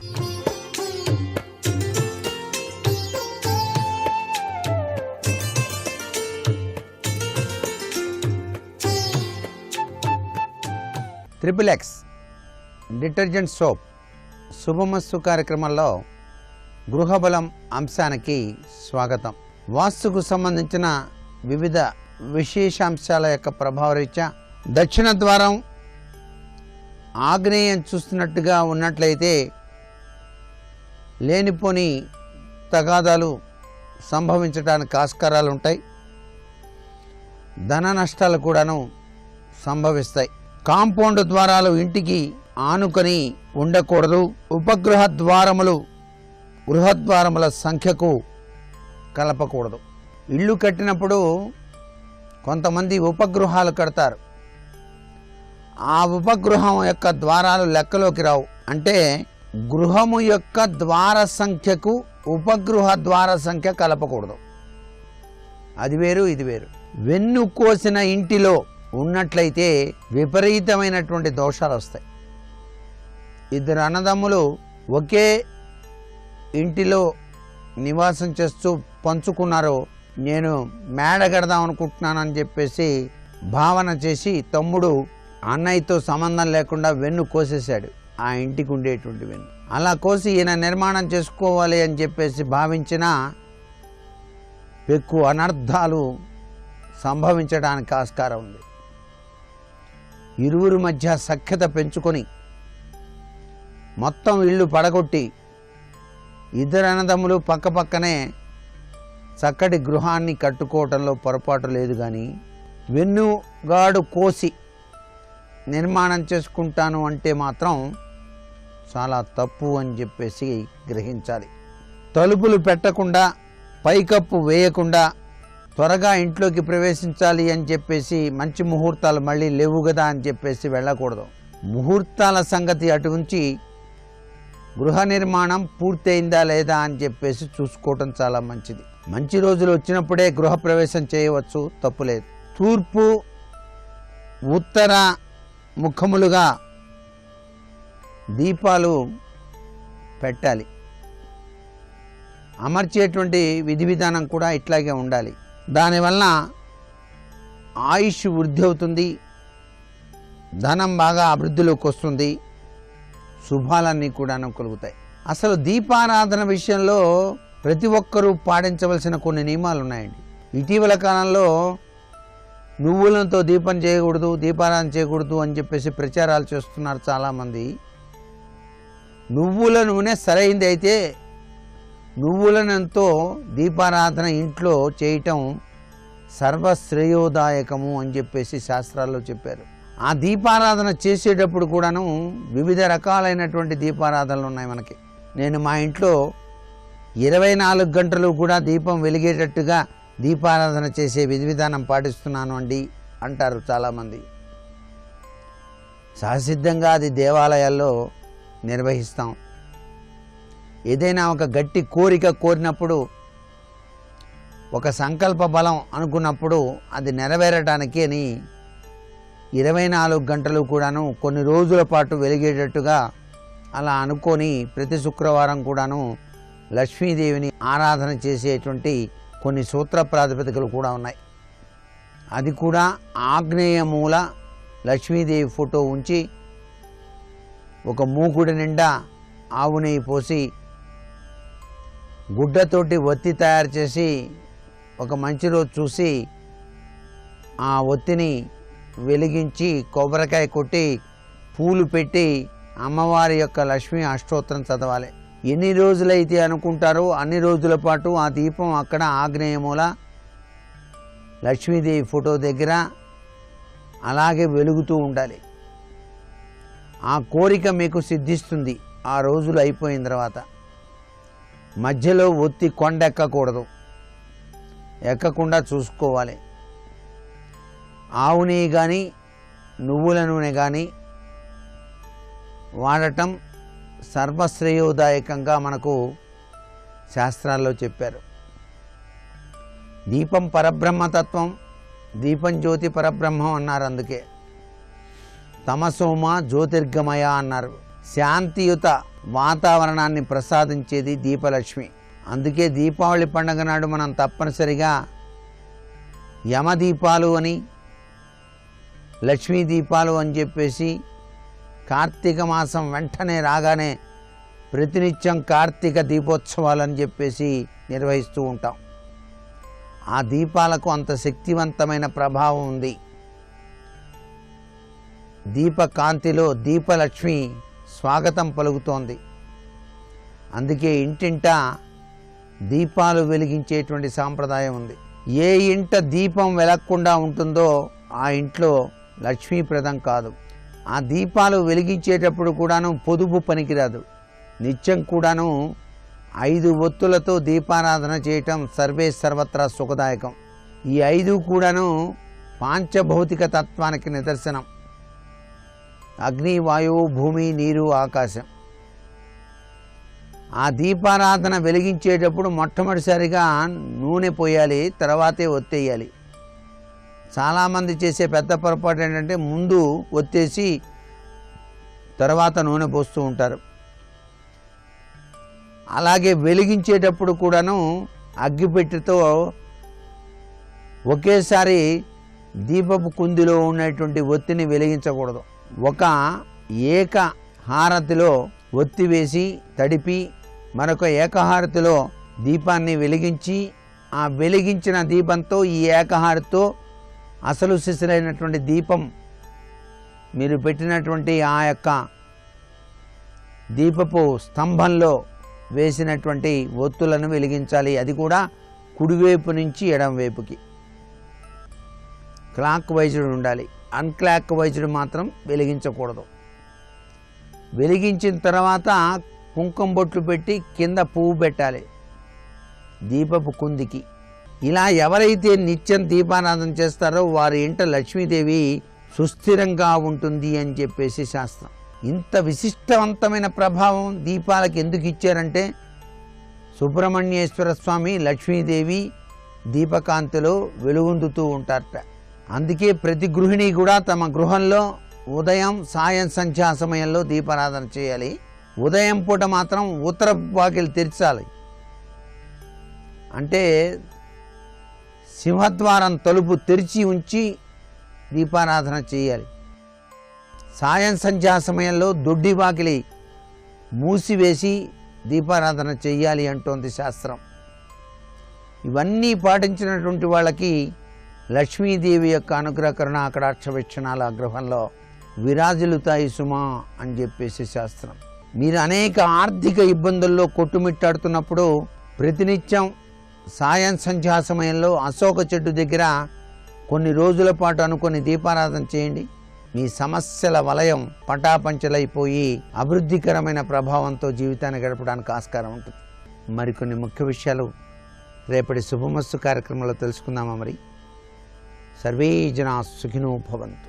XXX డిటర్జెంట్ సోప్ శుభమస్తు కార్యక్రమంలో గృహబలం అంశానికి స్వాగతం. వాస్తుకు సంబంధించిన వివిధ విశేషాంశాల యొక్క ప్రభావరీత్యా దక్షిణ ద్వారం ఆగ్నేయం చూస్తున్నట్టుగా ఉన్నట్లయితే లేనిపోని తగాదాలు సంభవించడానికి ఆస్కారాలు ఉంటాయి. ధన నష్టాలు కూడాను సంభవిస్తాయి. కాంపౌండ్ ద్వారాలు ఇంటికి ఆనుకొని ఉండకూడదు. ఉపగృహ ద్వారములు గృహద్వారముల సంఖ్యకు కలపకూడదు. ఇల్లు కట్టినప్పుడు కొంతమంది ఉపగృహాలు కడతారు. ఆ ఉపగృహం యొక్క ద్వారాలు లెక్కలోకి రావు. అంటే గృహము యొక్క ద్వార సంఖ్యకు ఉపగృహ ద్వార సంఖ్య కలపకూడదు. అది వేరు ఇది వేరు. వెన్ను కోసిన ఇంటిలో ఉన్నట్లయితే విపరీతమైనటువంటి దోషాలు వస్తాయి. ఇద్దరు అన్నదమ్ములు ఒకే ఇంటిలో నివాసం చేస్తూ పంచుకున్నారు. నేను మేడ కడదాం అనుకుంటున్నానని చెప్పేసి భావన చేసి తమ్ముడు అన్నయ్యతో సంబంధం లేకుండా వెన్ను కోసేశాడు, ఆ ఇంటికి ఉండేటువంటి వెన్ను. అలా కోసి ఈయన నిర్మాణం చేసుకోవాలి అని చెప్పేసి భావించిన పెక్కు అనర్థాలు సంభవించడానికి ఆస్కారం ఉంది. ఇరువురి మధ్య సఖ్యత పెంచుకొని మొత్తం ఇల్లు పడగొట్టి ఇద్దరు అన్నదమ్ములు పక్కపక్కనే చక్కటి గృహాన్ని కట్టుకోవటంలో పొరపాటు లేదు. కానీ వెన్నుగాడు కోసి నిర్మాణం చేసుకుంటాను అంటే మాత్రం చాలా తప్పు అని చెప్పేసి గ్రహించాలి. తలుపులు పెట్టకుండా, పైకప్పు వేయకుండా త్వరగా ఇంట్లోకి ప్రవేశించాలి అని చెప్పేసి మంచి ముహూర్తాలు మళ్ళీ లేవు కదా అని చెప్పేసి వెళ్ళకూడదు. ముహూర్తాల సంగతి అటు ఉంచి గృహ నిర్మాణం పూర్తయిందా లేదా అని చెప్పేసి చూసుకోవటం చాలా మంచిది. మంచి రోజులు వచ్చినప్పుడే గృహప్రవేశం చేయవచ్చు, తప్పులేదు. తూర్పు ఉత్తర ముఖములుగా దీపాలు పెట్టాలి. అమర్చేటువంటి విధి విధానం కూడా ఇట్లాగే ఉండాలి. దానివల్ల ఆయుష్ వృద్ధి అవుతుంది, ధనం బాగా అభివృద్ధిలోకి వస్తుంది, శుభాలన్నీ కూడా కలుగుతాయి. అసలు దీపారాధన విషయంలో ప్రతి ఒక్కరూ పాటించవలసిన కొన్ని నియమాలు ఉన్నాయండి. ఇటీవల కాలంలో నువ్వులతో దీపం చేయకూడదు, దీపారాధన చేయకూడదు అని చెప్పేసి ప్రచారాలు చేస్తున్నారు చాలామంది. నువ్వుల నూనె సరైంది అయితే నువ్వుల నూనెతో దీపారాధన ఇంట్లో చేయటం సర్వశ్రేయోదాయకము అని చెప్పేసి శాస్త్రాల్లో చెప్పారు. ఆ దీపారాధన చేసేటప్పుడు కూడాను వివిధ రకాలైనటువంటి దీపారాధనలు ఉన్నాయి మనకి. నేను మా ఇంట్లో 24 గంటలు కూడా దీపం వెలిగేటట్టుగా దీపారాధన చేసే విధి విధానం పాటిస్తున్నాను అండి అంటారు చాలామంది. సహసిద్ధంగా అది దేవాలయాల్లో నిర్వహిస్తాం. ఏదైనా ఒక గట్టి కోరిక కోరినప్పుడు, ఒక సంకల్ప బలం అనుకున్నప్పుడు అది నెరవేరటానికి అని 24 గంటలు కూడాను కొన్ని రోజుల పాటు వెలిగేటట్టుగా అలా అనుకొని ప్రతి శుక్రవారం కూడాను లక్ష్మీదేవిని ఆరాధన చేసేటువంటి కొన్ని సూత్ర ప్రాతిపదికలు కూడా ఉన్నాయి. అది కూడా ఆగ్నేయ మూల లక్ష్మీదేవి ఫోటో ఉంచి ఒక మూకుడి నిండా ఆవు నెయ్యి పోసి గుడ్డతోటి ఒత్తి తయారు చేసి ఒక మంచి రోజు చూసి ఆ ఒత్తిని వెలిగించి కొబ్బరికాయ కొట్టి పూలు పెట్టి అమ్మవారి యొక్క లక్ష్మీ అష్టోత్తరం చదవాలి. ఎన్ని రోజులైతే అనుకుంటారో అన్ని రోజుల పాటు ఆ దీపం అక్కడ ఆగ్నేయమూల లక్ష్మీదేవి ఫోటో దగ్గర అలాగే వెలుగుతూ ఉండాలి. ఆ కోరిక మీకు సిద్ధిస్తుంది. ఆ రోజులు అయిపోయిన తర్వాత మధ్యలో ఒత్తి కొండ ఎక్కకూడదు, ఎక్కకుండా చూసుకోవాలి. ఆవు నెయ్యి కానీ నువ్వుల నూనె కానీ వాడటం సర్వశ్రేయోదాయకంగా మనకు శాస్త్రాల్లో చెప్పారు. దీపం పరబ్రహ్మతత్వం, దీపం జ్యోతి పరబ్రహ్మం అన్నారు. అందుకే తమసోమ జ్యోతిర్గమయ అన్నారు. శాంతియుత వాతావరణాన్ని ప్రసాదించేది దీపలక్ష్మి. అందుకే దీపావళి పండుగ నాడు మనం తప్పనిసరిగా యమదీపాలు అని, లక్ష్మీ దీపాలు అని చెప్పేసి కార్తీక మాసం వెంటనే రాగానే ప్రతినిత్యం కార్తీక దీపోత్సవాలు అని చెప్పేసి నిర్వహిస్తూ ఉంటాం. ఆ దీపాలకు అంత శక్తివంతమైన ప్రభావం ఉంది. దీపకాంతిలో దీపలక్ష్మి స్వాగతం పలుకుతోంది. అందుకే ఇంటింటా దీపాలు వెలిగించేటువంటి సాంప్రదాయం ఉంది. ఏ ఇంట దీపం వెలగకుండా ఉంటుందో ఆ ఇంట్లో లక్ష్మీప్రదం కాదు. ఆ దీపాలు వెలిగించేటప్పుడు కూడాను పొదుపు పనికిరాదు. నిత్యం కూడాను 5 ఒత్తులతో దీపారాధన చేయటం సర్వే సర్వత్రా సుఖదాయకం. ఈ 5 కూడాను పాంచభౌతిక తత్వానికి నిదర్శనం. అగ్ని, వాయువు, భూమి, నీరు, ఆకాశం. ఆ దీపారాధన వెలిగించేటప్పుడు మొట్టమొదటిసారిగా నూనె పోయాలి, తర్వాతే ఒత్తేయాలి. చాలామంది చేసే పెద్ద పొరపాటు ఏంటంటే ముందు ఒత్తేసి తర్వాత నూనె పోస్తూ ఉంటారు. అలాగే వెలిగించేటప్పుడు కూడాను అగ్గిపెట్టెతో ఒకేసారి దీపపు కుందిలో ఉన్నటువంటి ఒత్తిని వెలిగించకూడదు. ఒక ఏక హారతిలో ఒత్తి వేసి తడిపి మరొక ఏకహారతిలో దీపాన్ని వెలిగించి ఆ వెలిగించిన దీపంతో ఈ ఏకహారతితో అసలు సిసలైనటువంటి దీపం మీరు పెట్టినటువంటి ఆ యొక్క దీపపు స్తంభంలో వేసినటువంటి ఒత్తులను వెలిగించాలి. అది కూడా కుడివైపు నుంచి ఎడమవైపుకి క్లాక్ వైజ్డ్ ఉండాలి. అన్క్లాక్ వైజ్డ్ మాత్రం వెలిగించకూడదు. వెలిగించిన తర్వాత కుంకుమ బొట్లు పెట్టి కింద పువ్వు పెట్టాలి దీపపు కుందికి. ఇలా ఎవరైతే నిత్యం దీపారాధన చేస్తారో వారి ఇంట లక్ష్మీదేవి సుస్థిరంగా ఉంటుంది అని చెప్పేసి శాస్త్రం. ఇంత విశిష్టవంతమైన ప్రభావం దీపాలకు ఎందుకు ఇచ్చారంటే సుబ్రహ్మణ్యేశ్వర స్వామి లక్ష్మీదేవి దీపకాంతిలో వెలుగొందుతూ ఉంటారట. అందుకే ప్రతి గృహిణి కూడా తమ గృహంలో ఉదయం సాయం సంధ్యా సమయంలో దీపారాధన చేయాలి. ఉదయం పూట మాత్రం ఉత్తర వాకిలి తెరచాలి. అంటే సింహద్వారం తలుపు తెరిచి ఉంచి దీపారాధన చేయాలి. సాయం సంధ్యా సమయంలో దొడ్డి వాకిలి మూసివేసి దీపారాధన చేయాలి అంటోంది శాస్త్రం. ఇవన్నీ పాటించినటువంటి వాళ్ళకి లక్ష్మీదేవి యొక్క అనుగ్రహ కరుణ కటాక్ష వీక్షణాలు ఆ గృహంలో విరాజిల్లుతాయి సుమా అని చెప్పేసి శాస్త్రం. మీరు అనేక ఆర్థిక ఇబ్బందుల్లో కొట్టుమిట్టాడుతున్నప్పుడు ప్రతినిత్యం సాయం సంధ్యా సమయంలో అశోక చెట్టు దగ్గర కొన్ని రోజుల పాటు అనుకొని దీపారాధన చేయండి. మీ సమస్యల వలయం పటాపంచలైపోయి అభివృద్ధికరమైన ప్రభావంతో జీవితాన్ని గడపడానికి ఆస్కారం ఉంటుంది. మరికొన్ని ముఖ్య విషయాలు రేపటి శుభమస్తు కార్యక్రమంలో తెలుసుకుందామా? మరి సర్వే జనా సుఖినో భవంతు.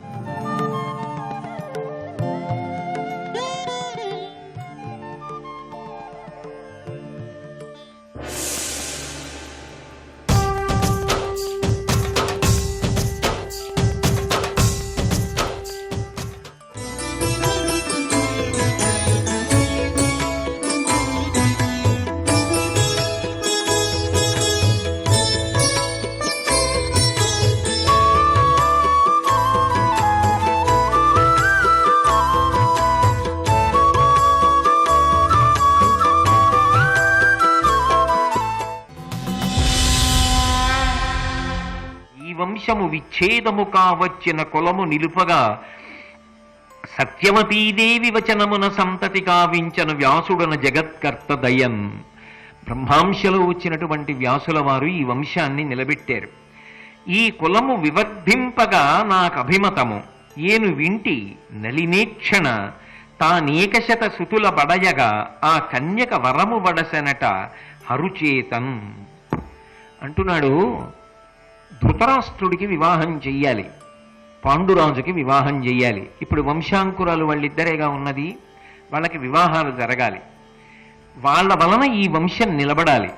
వంశము విచ్ఛేదము కావచ్చిన కులము నిలుపగా సత్యవతీదేవి వచనమున సంతతి కావించను వ్యాసుడన జగత్కర్త దయన్. బ్రహ్మాంశలో వచ్చినటువంటి వ్యాసుల వారు ఈ వంశాన్ని నిలబెట్టారు. ఈ కులము వివర్ధింపగా నాకు అభిమతము ఏను వింటి నలినేక్షణ తానేకశత సుతుల బడయగా ఆ కన్యక వరము బడసెనట హరుచేతన్ అంటున్నాడు. ధృతరాష్ట్రుడికి వివాహం చెయ్యాలి, పాండురాజుకి వివాహం చెయ్యాలి. ఇప్పుడు వంశాంకురాలు వాళ్ళిద్దరేగా ఉన్నది, వాళ్ళకి వివాహాలు జరగాలి. వాళ్ళ వలన ఈ వంశం నిలబడాలి.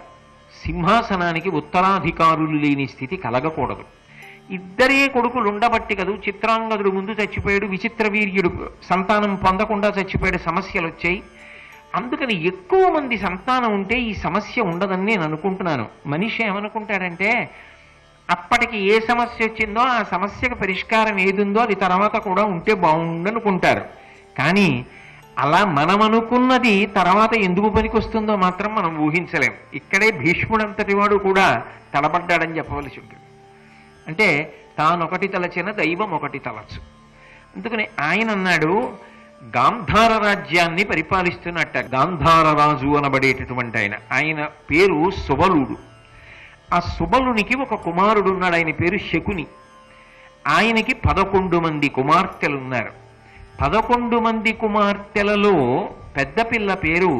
సింహాసనానికి ఉత్తరాధికారులు లేని స్థితి కలగకూడదు. ఇద్దరే కొడుకులు ఉండబట్టి కదూ చిత్రాంగదుడు ముందు చచ్చిపోయాడు, విచిత్ర వీర్యుడు సంతానం పొందకుండా చచ్చిపోయాడు, సమస్యలు వచ్చాయి. అందుకని ఎక్కువ మంది సంతానం ఉంటే ఈ సమస్య ఉండదని నేను అనుకుంటున్నాను. మనిషి ఏమనుకుంటాడంటే అప్పటికి ఏ సమస్య వచ్చిందో ఆ సమస్యకు పరిష్కారం ఏదుందో అది తర్వాత కూడా ఉంటే బాగుండనుకుంటారు. కానీ అలా మనం అనుకున్నది తర్వాత ఎందుకు పనికొస్తుందో మాత్రం మనం ఊహించలేం. ఇక్కడే భీష్ముడంతటి వాడు కూడా తడబడ్డాడని చెప్పవలసి ఉంటుంది. అంటే తానొకటి తలచిన దైవం ఒకటి తలచు. అందుకని ఆయన అన్నాడు, గాంధార రాజ్యాన్ని పరిపాలిస్తున్నట్ట. గాంధార రాజు అనబడేటటువంటి ఆయన పేరు సుబలుడు. ఆ సుబలునికి ఒక కుమారుడు ఉన్నాడు, ఆయన పేరు శకుని. ఆయనకి 11 మంది కుమార్తెలు ఉన్నారు. 11 మంది కుమార్తెలలో పెద్ద పిల్ల పేరు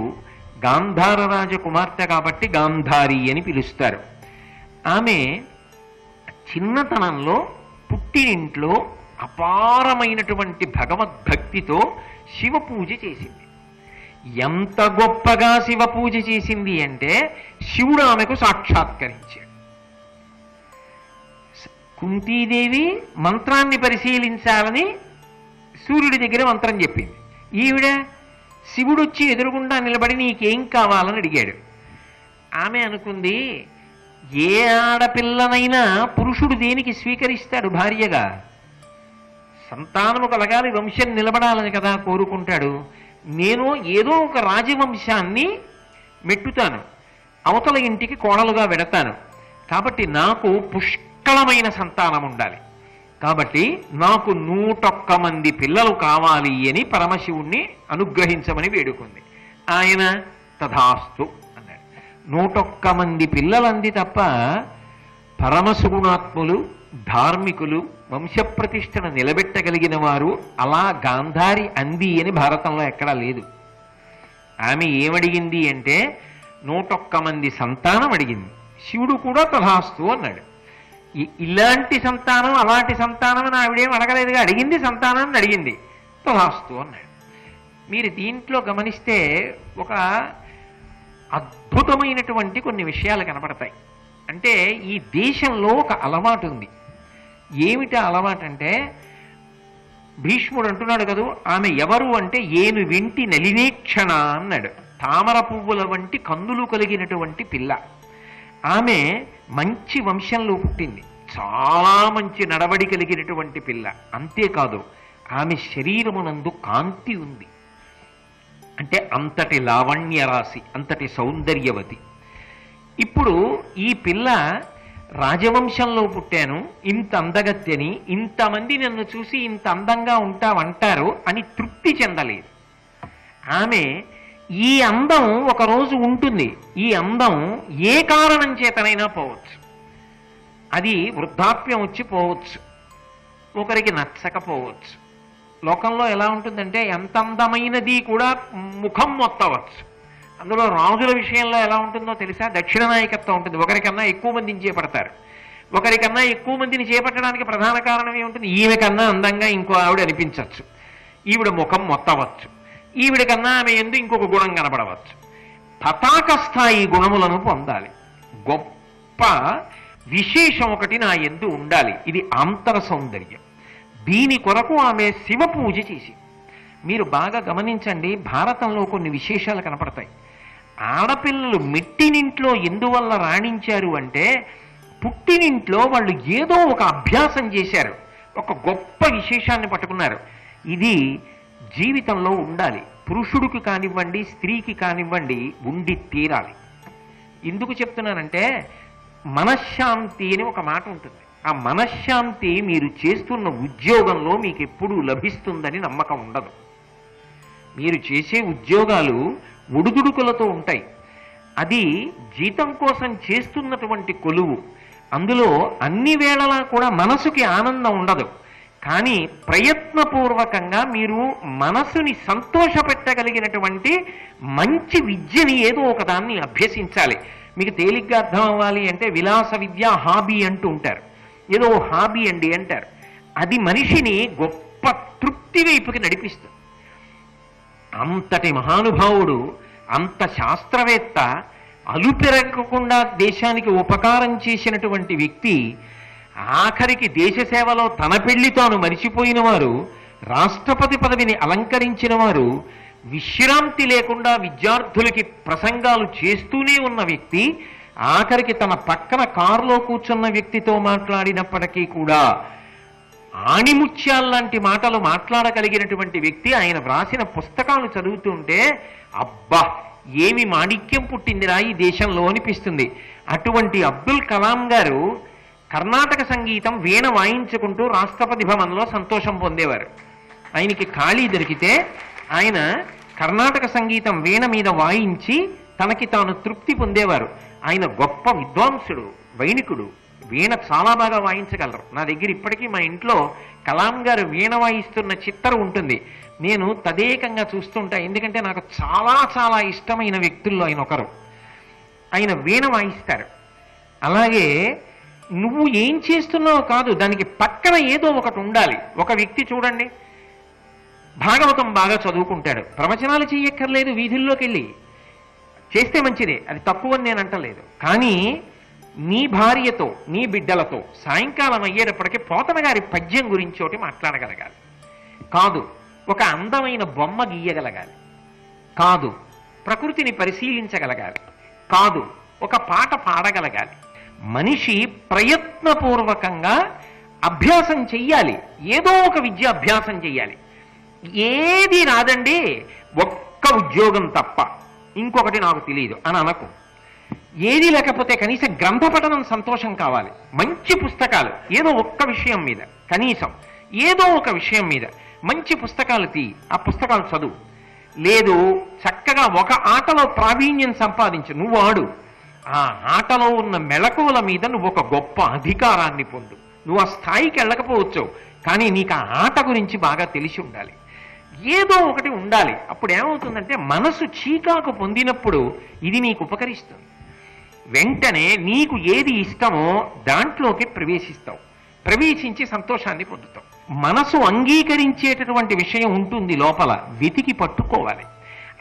గాంధార రాజ కుమార్తె కాబట్టి గాంధారి అని పిలుస్తారు. ఆమె చిన్నతనంలో పుట్టినింట్లో అపారమైనటువంటి భగవద్భక్తితో శివ పూజ చేసింది. ఎంత గొప్పగా శివ పూజ చేసింది అంటే శివుడు ఆమెకు సాక్షాత్కరించాడు. కుంతీదేవి మంత్రాన్ని పరిశీలించాలని సూర్యుడి దగ్గర మంత్రం చెప్పింది. ఈవిడ శివుడు వచ్చి ఎదురుగుండా నిలబడి నీకేం కావాలని అడిగాడు. ఆమె అనుకుంది, ఏ ఆడపిల్లనైనా పురుషుడు దేనికి స్వీకరిస్తాడు భార్యగా? సంతానము కలగాలి, వంశం నిలబడాలని కదా కోరుకుంటాడు. నేను ఏదో ఒక రాజవంశాన్ని మెట్టుతాను, అవతల ఇంటికి కోడలుగా వెడతాను. కాబట్టి నాకు పుష్కళమైన సంతానం ఉండాలి. కాబట్టి నాకు 101 మంది పిల్లలు కావాలి అని పరమశివుణ్ణి అనుగ్రహించమని వేడుకుంది. ఆయన తథాస్తు అన్నాడు. 101 మంది పిల్లలంది తప్ప పరమసుగుణాత్ములు, ధార్మికులు, వంశప్రతిష్టను నిలబెట్టగలిగిన వారు అలా గాంధారి అంది అని భారతంలో ఎక్కడా లేదు. ఆమె ఏమడిగింది అంటే 101 మంది సంతానం అడిగింది. శివుడు కూడా తథాస్తు అన్నాడు. ఇలాంటి సంతానం అలాంటి సంతానం అని ఆవిడేం అడగలేదుగా, అడిగింది సంతానాన్ని అడిగింది, తథాస్తు అన్నాడు. మీరు దీంట్లో గమనిస్తే ఒక అద్భుతమైనటువంటి కొన్ని విషయాలు కనపడతాయి. అంటే ఈ దేశంలో ఒక అలవాటు ఉంది. ఏమిటి అలవాటు అంటే, భీష్ముడు అంటున్నాడు కదా, ఆమె ఎవరు అంటే ఏను వెంటి నలినేక్షణ అన్నాడు. తామర పువ్వుల వంటి కందులు కలిగినటువంటి పిల్ల. ఆమె మంచి వంశంలో పుట్టింది, చాలా మంచి నడవడి కలిగినటువంటి పిల్ల. అంతేకాదు ఆమె శరీరమునందు కాంతి ఉంది. అంటే అంతటి లావణ్య రాశి, అంతటి సౌందర్యవతి. ఇప్పుడు ఈ పిల్ల రాజవంశంలో పుట్టాను, ఇంత అందగత్యని, ఇంతమంది నన్ను చూసి ఇంత అందంగా ఉంటావంటారు అని తృప్తి చెందలేదు. ఆమె ఈ అందం ఒకరోజు ఉంటుంది. ఈ అందం ఏ కారణం చేతనైనా పోవచ్చు. అది వృద్ధాప్యం వచ్చి పోవచ్చు, ఒకరికి నచ్చకపోవచ్చు. లోకంలో ఎలా ఉంటుందంటే ఎంత అందమైనది కూడా ముఖం మొత్తవచ్చు. అందులో రాజుల విషయంలో ఎలా ఉంటుందో తెలుసా? దక్షిణ నాయకత్వం ఉంటుంది. ఒకరికన్నా ఎక్కువ మందిని చేపడతారు. ఒకరికన్నా ఎక్కువ మందిని చేపట్టడానికి ప్రధాన కారణం ఏముంటుంది? ఈమె కన్నా అందంగా ఇంకో ఆవిడ అనిపించవచ్చు, ఈవిడ ముఖం మొత్తవచ్చు, ఈవిడ కన్నా ఆమె ఎందు ఇంకొక గుణం కనపడవచ్చు. పతాక స్థాయి గుణములను పొందాలి. గొప్ప విశేషం ఒకటి నా ఎందు ఉండాలి. ఇది ఆంతర సౌందర్యం. దీని కొరకు ఆమె శివ పూజ చేసి. మీరు బాగా గమనించండి, భారతంలో కొన్ని విశేషాలు కనపడతాయి. ఆడపిల్లలు మెట్టినింట్లో ఎందువల్ల రాణించారు అంటే, పుట్టినింట్లో వాళ్ళు ఏదో ఒక అభ్యాసం చేశారు, ఒక గొప్ప విశేషాన్ని పట్టుకున్నారు. ఇది జీవితంలో ఉండాలి. పురుషుడికి కానివ్వండి, స్త్రీకి కానివ్వండి, ఉండి తీరాలి. ఎందుకు చెప్తున్నానంటే, మనశ్శాంతి అని ఒక మాట ఉంటుంది. ఆ మనశ్శాంతి మీరు చేస్తున్న ఉద్యోగంలో మీకు ఎప్పుడూ లభిస్తుందని నమ్మకం ఉండదు. మీరు చేసే ఉద్యోగాలు ఒడుదుడుకులతో ఉంటాయి. అది జీతం కోసం చేస్తున్నటువంటి కొలువు. అందులో అన్ని వేళలా కూడా మనసుకి ఆనందం ఉండదు. కానీ ప్రయత్నపూర్వకంగా మీరు మనసుని సంతోషపెట్టగలిగినటువంటి మంచి విద్యని ఏదో ఒకదాన్ని అభ్యసించాలి. మీకు తేలిగ్గా అర్థం అవ్వాలి అంటే, విలాస విద్య హాబీ అంటూ ఉంటారు. ఏదో హాబీ అండి అంటారు. అది మనిషిని గొప్ప తృప్తి వైపుకి నడిపిస్తుంది. అంతటి మహానుభావుడు, అంత శాస్త్రవేత్త, అలుపెరగకుండా దేశానికి ఉపకారం చేసినటువంటి వ్యక్తి, ఆఖరికి దేశ సేవలో తన పెళ్లి తాను మరిచిపోయిన వారు, రాష్ట్రపతి పదవిని అలంకరించిన వారు, విశ్రాంతి లేకుండా విద్యార్థులకి ప్రసంగాలు చేస్తూనే ఉన్న వ్యక్తి, ఆఖరికి తన పక్కన కారులో కూర్చున్న వ్యక్తితో మాట్లాడినప్పటికీ కూడా ఆణిముత్యాల్లాంటి మాటలు మాట్లాడగలిగినటువంటి వ్యక్తి. ఆయన వ్రాసిన పుస్తకాలు చదువుతుంటే అబ్బా, ఏమి మాణిక్యం పుట్టిందిరా ఈ దేశంలో అనిపిస్తుంది. అటువంటి అబ్దుల్ కలాం గారు కర్ణాటక సంగీతం వీణ వాయించుకుంటూ రాష్ట్రపతి భవన్లో సంతోషం పొందేవారు. ఆయనకి ఖాళీ దొరికితే ఆయన కర్ణాటక సంగీతం వీణ మీద వాయించి తనకి తాను తృప్తి పొందేవారు. ఆయన గొప్ప విద్వాంసుడు, వైణికుడు. వీణ చాలా బాగా వాయించగలరు. నా దగ్గర ఇప్పటికీ మా ఇంట్లో కలాం గారు వీణ వాయిస్తున్న చిత్రం ఉంటుంది. నేను తదేకంగా చూస్తుంటా, ఎందుకంటే నాకు చాలా చాలా ఇష్టమైన వ్యక్తుల్లో ఆయన ఒకరు. ఆయన వీణ వాయిస్తారు. అలాగే నువ్వు ఏం చేస్తున్నావు కాదు, దానికి పక్కన ఏదో ఒకటి ఉండాలి. ఒక వ్యక్తి చూడండి, భాగవతం బాగా చదువుకుంటాడు, ప్రవచనాలు చెయ్యక్కర్లేదు, వీధుల్లోకి వెళ్ళి చేస్తే మంచిదే, అది తక్కువని నేను అంటలేదు. కానీ నీ భార్యతో, నీ బిడ్డలతో సాయంకాలం అయ్యేటప్పటికీ పోతన గారి పద్యం గురించి ఒకటి మాట్లాడగలగాలి. కాదు ఒక అందమైన బొమ్మ గీయగలగాలి. కాదు ప్రకృతిని పరిశీలించగలగాలి. కాదు ఒక పాట పాడగలగాలి. మనిషి ప్రయత్నపూర్వకంగా అభ్యాసం చెయ్యాలి. ఏదో ఒక విద్య అభ్యాసం చెయ్యాలి. ఏది రాదండి, ఒక్క ఉద్యోగం తప్ప ఇంకొకటి నాకు తెలియదు అని అనకు. ఏది లేకపోతే కనీసం గ్రంథ పఠనం సంతోషం కావాలి. మంచి పుస్తకాలు ఏదో ఒక్క విషయం మీద, కనీసం ఏదో ఒక విషయం మీద మంచి పుస్తకాలు తీ, ఆ పుస్తకాలు చదువు. లేదు చక్కగా ఒక ఆటలో ప్రావీణ్యం సంపాదించు, నువ్వు ఆడు. ఆ ఆటలో ఉన్న మెళకువల మీద నువ్వు ఒక గొప్ప అధికారాన్ని పొందు. నువ్వు ఆ స్థాయికి వెళ్ళకపోవచ్చు, కానీ నీకు ఆ ఆట గురించి బాగా తెలిసి ఉండాలి. ఏదో ఒకటి ఉండాలి. అప్పుడు ఏమవుతుందంటే మనసు చీకాకు పొందినప్పుడు ఇది నీకు ఉపకరిస్తుంది. వెంటనే నీకు ఏది ఇష్టమో దాంట్లోకి ప్రవేశిస్తావు, ప్రవేశించి సంతోషాన్ని పొందుతావు. మనసు అంగీకరించేటటువంటి విషయం ఉంటుంది లోపల, వెతికి పట్టుకోవాలి.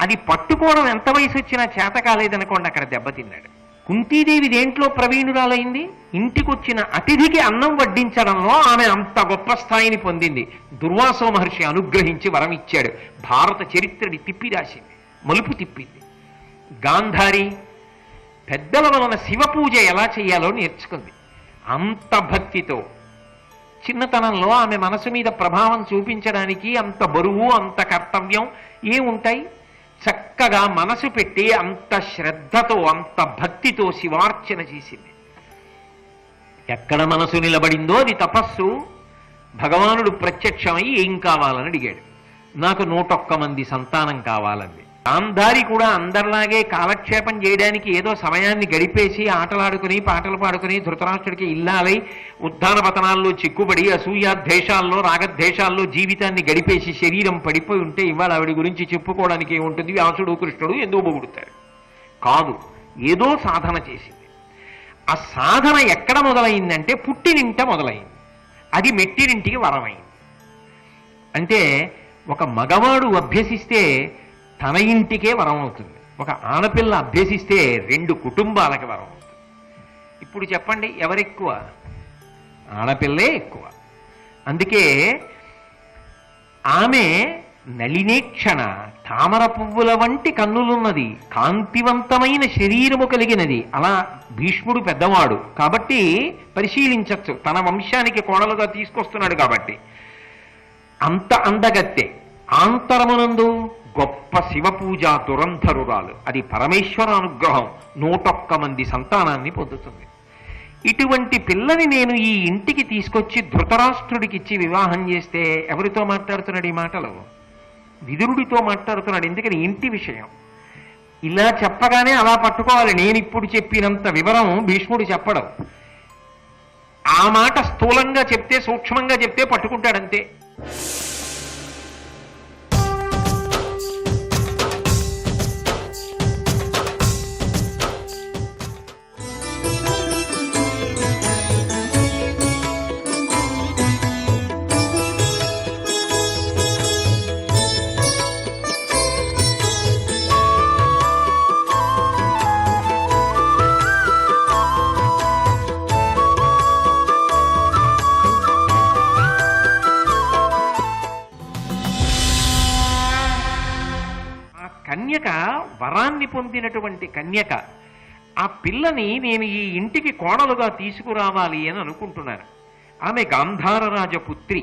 అది పట్టుకోవడం ఎంత వయసు వచ్చినా చేత కాలేదనుకోండి, అక్కడ దెబ్బతిన్నాడు. కుంతీదేవి దేంట్లో ప్రవీణురాలైంది? ఇంటికొచ్చిన అతిథికి అన్నం వడ్డించడంలో ఆమె అంత గొప్ప స్థాయిని పొందింది. దుర్వాసో మహర్షి అనుగ్రహించి వరం ఇచ్చాడు. భారత చరిత్రని తిప్పి రాసింది, మలుపు తిప్పింది. గాంధారి పెద్దల వలన శివ పూజ ఎలా చేయాలో నేర్చుకుంది. అంత భక్తితో చిన్నతనంలో ఆమె మనసు మీద ప్రభావం చూపించడానికి అంత బరువు, అంత కర్తవ్యం ఏముంటాయి? చక్కగా మనసు పెట్టి అంత శ్రద్ధతో, అంత భక్తితో శివార్చన చేసింది. ఎక్కడ మనసు నిలబడిందో అది తపస్సు. భగవానుడు ప్రత్యక్షమై ఏం కావాలని అడిగాడు. నాకు 101 మంది సంతానం కావాలంది. గాంధారి కూడా అందరిలాగే కాలక్షేపం చేయడానికి ఏదో సమయాన్ని గడిపేసి ఆటలాడుకుని పాటలు పాడుకుని ధృతరాష్ట్రుడికి ఇల్లాలై ఉద్దాన పతనాల్లో చిక్కుబడి అసూయాద్వేషాల్లో రాగద్వేషాల్లో జీవితాన్ని గడిపేసి శరీరం పడిపోయి ఉంటే ఇవాళ ఆవిడ గురించి చెప్పుకోవడానికి ఏముంటుంది? వ్యాసుడు కృష్ణుడు ఎందుకు పొగుడుతారు? కాదు, ఏదో సాధన చేసింది. ఆ సాధన ఎక్కడ మొదలైందంటే పుట్టినింట మొదలైంది. అది మెట్టినింటికి వరమైంది. అంటే ఒక మగవాడు అభ్యసిస్తే తన ఇంటికే వరం అవుతుంది. ఒక ఆడపిల్ల అభ్యసిస్తే 2 కుటుంబాలకి వరం అవుతుంది. ఇప్పుడు చెప్పండి ఎవరెక్కువ? ఆడపిల్లే ఎక్కువ. అందుకే ఆమె నళినేక్షణ, తామర పువ్వుల వంటి కన్నులున్నది, కాంతివంతమైన శరీరము కలిగినది. అలా భీష్ముడు పెద్దవాడు కాబట్టి పరిశీలించచ్చు, తన వంశానికి కోడలుగా తీసుకొస్తున్నాడు కాబట్టి. అంత అందగత్తె, ఆంతరమునందు గొప్ప శివపూజ దురంధరురాలు. అది పరమేశ్వర అనుగ్రహం. 101 మంది సంతానాన్ని పొందుతుంది. ఇటువంటి పిల్లని నేను ఈ ఇంటికి తీసుకొచ్చి ధృతరాష్ట్రుడికిచ్చి వివాహం చేస్తే ఎవరితో మాట్లాడుతున్నాడు ఈ మాటలు? విదురుడితో మాట్లాడుతున్నాడు. ఎందుకని? ఇంటి విషయం. ఇలా చెప్పగానే అలా పట్టుకోవాలి. నేను ఇప్పుడు చెప్పినంత వివరం భీష్ముడు చెప్పడం. ఆ మాట స్థూలంగా చెప్తే, సూక్ష్మంగా చెప్తే పట్టుకుంటాడంతే. కన్యక వరాన్ని పొందినటువంటి కన్యక. ఆ పిల్లని నేను ఈ ఇంటికి కోడలుగా తీసుకురావాలి అని అనుకుంటున్నాను. ఆమె గాంధారరాజ పుత్రి.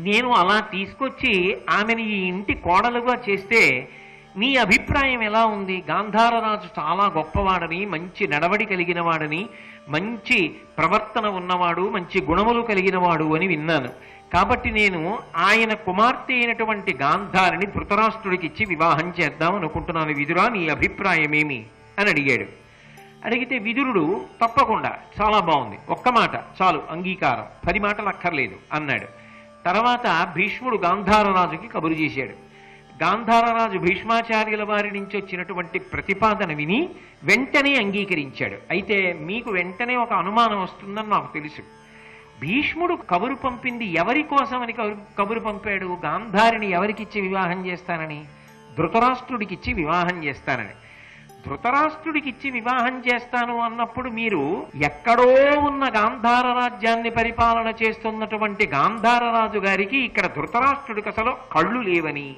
నేను అలా తీసుకొచ్చి ఆమెని ఈ ఇంటి కోడలుగా చేస్తే నీ అభిప్రాయం ఎలా ఉంది? గాంధారరాజు చాలా గొప్పవాడని, మంచి నడవడి కలిగిన వాడని, మంచి ప్రవర్తన ఉన్నవాడు, మంచి గుణములు కలిగినవాడు అని విన్నాను. కాబట్టి నేను ఆయన కుమార్తె అయినటువంటి గాంధారిని ధృతరాష్ట్రుడికి ఇచ్చి వివాహం చేద్దాం అనుకుంటున్నాను. విదురా, నీ అభిప్రాయమేమి అని అడిగాడు. అడిగితే విదురుడు తప్పకుండా, చాలా బాగుంది, ఒక్క మాట చాలు, అంగీకారం, 10 మాటలు అక్కర్లేదు అన్నాడు. తర్వాత భీష్ముడు గాంధారరాజుకి కబురు చేశాడు. గాంధారరాజు భీష్మాచార్యుల వారి నుంచి వచ్చినటువంటి ప్రతిపాదన విని వెంటనే అంగీకరించాడు. అయితే మీకు వెంటనే ఒక అనుమానం వస్తుందని నాకు తెలుసు. భీష్ముడు కబురు పంపింది ఎవరి కోసమని కబురు పంపాడు? గాంధారిని ఎవరికిచ్చి వివాహం చేస్తానని? ధృతరాష్ట్రుడికిచ్చి వివాహం చేస్తానని. ధృతరాష్ట్రుడికిచ్చి వివాహం చేస్తాను అన్నప్పుడు మీరు ఎక్కడో ఉన్న గాంధార రాజ్యాన్ని పరిపాలన చేస్తున్నటువంటి గాంధారరాజు గారికి ఇక్కడ ధృతరాష్ట్రుడికి అసలు కళ్ళు లేవని,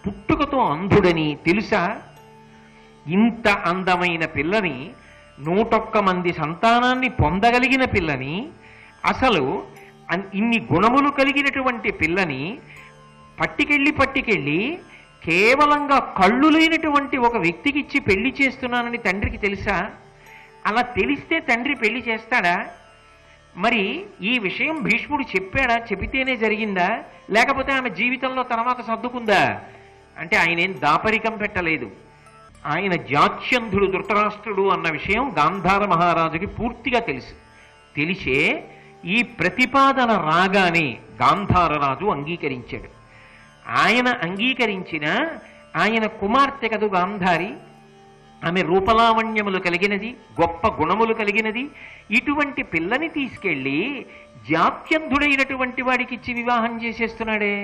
పుట్టుకతో అంధుడని తెలుసా? ఇంత అందమైన పిల్లని 101 మంది సంతానాన్ని పొందగలిగిన పిల్లని, అసలు ఇన్ని గుణములు కలిగినటువంటి పిల్లని పట్టుకెళ్ళి కేవలంగా కళ్ళు లేనటువంటి ఒక వ్యక్తికి ఇచ్చి పెళ్లి చేస్తున్నానని తండ్రికి తెలుసా? అలా తెలిస్తే తండ్రి పెళ్లి చేస్తాడా? మరి ఈ విషయం భీష్ముడు చెప్పాడా? చెబితేనే జరిగిందా? లేకపోతే ఆమె జీవితంలో తర్వాత సర్దుకుందా? అంటే ఆయన ఏం దాపరికం పెట్టలేదు. ఆయన జాత్యంధుడు ధృతరాష్ట్రుడు అన్న విషయం గాంధార మహారాజుకి పూర్తిగా తెలిసే ఈ ప్రతిపాదన రాగానే గాంధారరాజు అంగీకరించాడు. ఆయన అంగీకరించిన ఆయన కుమార్తె కదు గాంధారి. ఆమె రూపలావణ్యములు కలిగినది, గొప్ప గుణములు కలిగినది. ఇటువంటి పిల్లని తీసుకెళ్ళి జాత్యంధుడైనటువంటి వాడికిచ్చి వివాహం చేసేస్తున్నాడే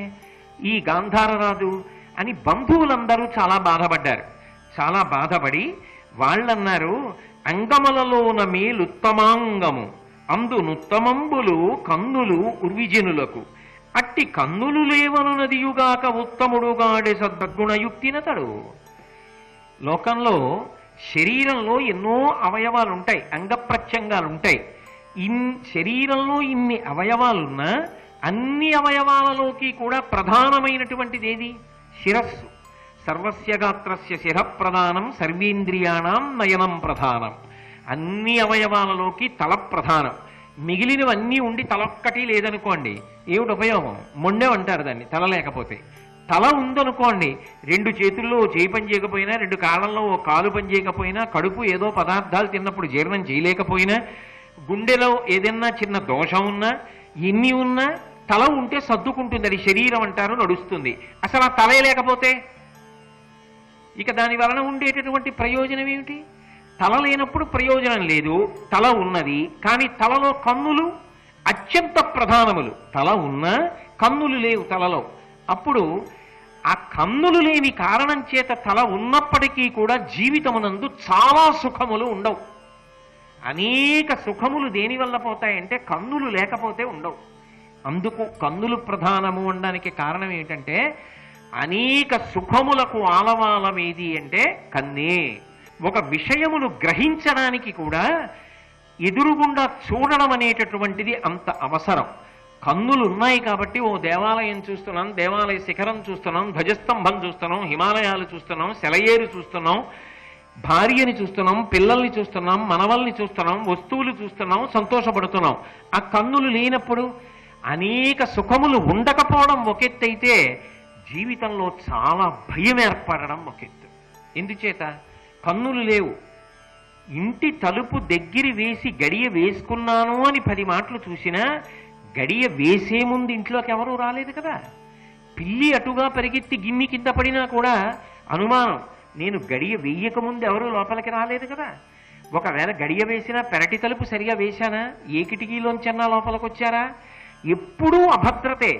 ఈ గాంధారరాజు అని బంధువులందరూ చాలా బాధపడ్డారు. చాలా బాధపడి వాళ్ళన్నారు, అంగములలోన మేలుత్తమాంగము అందునుత్తమంబులు కన్నులు ఉర్విజనులకు అట్టి కన్నులు లేవనునదియుగాక ఉత్తముడుగాడే సద్గుణయుక్తినతడు. లోకంలో శరీరంలో ఎన్నో అవయవాలు ఉంటాయి, అంగప్రత్యంగాలు ఉంటాయి. శరీరంలో ఇన్ని అవయవాలున్నా అన్ని అవయవాలలోకి కూడా ప్రధానమైనటువంటిది ఏది? శిరస్సు. సర్వస్య గాత్రస్య శిర ప్రధానం సర్వేంద్రియాణం నయనం ప్రధానం. అన్ని అవయవాలలోకి తల ప్రధానం. మిగిలినవన్నీ ఉండి తలొక్కటి లేదనుకోండి, ఏమిటి ఉపయోగం? మొండె అంటారు దాన్ని, తల లేకపోతే. తల ఉందనుకోండి, 2 చేతుల్లో ఓ చేయి పని చేయకపోయినా, 2 కాళ్ళల్లో ఓ కాలు పని చేయకపోయినా, కడుపు ఏదో పదార్థాలు తిన్నప్పుడు జీర్ణం చేయలేకపోయినా, గుండెలో ఏదైనా చిన్న దోషం ఉన్నా, ఎన్ని ఉన్నా తల ఉంటే సర్దుకుంటుంది. అది శరీరం అంటారు, నడుస్తుంది. అసలు ఆ తలే లేకపోతే ఇక దాని వలన ఉండేటటువంటి ప్రయోజనం ఏమిటి? తల లేనప్పుడు ప్రయోజనం లేదు. తల ఉన్నది, కానీ తలలో కన్నులు అత్యంత ప్రధానములు. తల ఉన్నా కన్నులు లేవు తలలో. అప్పుడు ఆ కన్నులు లేని కారణం చేత తల ఉన్నప్పటికీ కూడా జీవితమునందు చాలా సుఖములు ఉండవు. అనేక సుఖములు దేనివల్ల పోతాయంటే కన్నులు లేకపోతే ఉండవు. అందుకు కన్నులు ప్రధానము అనడానికి కారణం ఏంటంటే, అనేక సుఖములకు ఆలవాలం ఏది అంటే కన్నే. ఒక విషయమును గ్రహించడానికి కూడా ఎదురుగుండా చూడడం అనేటటువంటిది అంత అవసరం. కన్నులు ఉన్నాయి కాబట్టి ఓ దేవాలయం చూస్తున్నాం, దేవాలయ శిఖరం చూస్తున్నాం, ధ్వజస్తంభం చూస్తున్నాం, హిమాలయాలు చూస్తున్నాం, సెలయేరు చూస్తున్నాం, భార్యని చూస్తున్నాం, పిల్లల్ని చూస్తున్నాం, మనవల్ని చూస్తున్నాం, వస్తువులు చూస్తున్నాం, సంతోషపడుతున్నాం. ఆ కన్నులు లేనప్పుడు అనేక సుఖములు ఉండకపోవడం ఒకెత్తైతే జీవితంలో చాలా భయం ఏర్పడడం ఒకెత్తు. ఎందుచేత? కన్నులు లేవు. ఇంటి తలుపు దగ్గర వేసి గడియ వేసుకున్నాను అని 10 మాటలు చూసినా గడియ వేసే ముందు ఇంట్లోకి ఎవరూ రాలేదు కదా. పిల్లి అటుగా పరిగెత్తి గిన్ని కింద పడినా కూడా అనుమానం, నేను గడియ వేయకముందు ఎవరూ లోపలికి రాలేదు కదా. ఒకవేళ గడియ వేసినా పెరటి తలుపు సరిగా వేశానా? ఏ కిటికీలోంచన్నా లోపలికి వచ్చారా? ఎప్పుడూ అభద్రతే.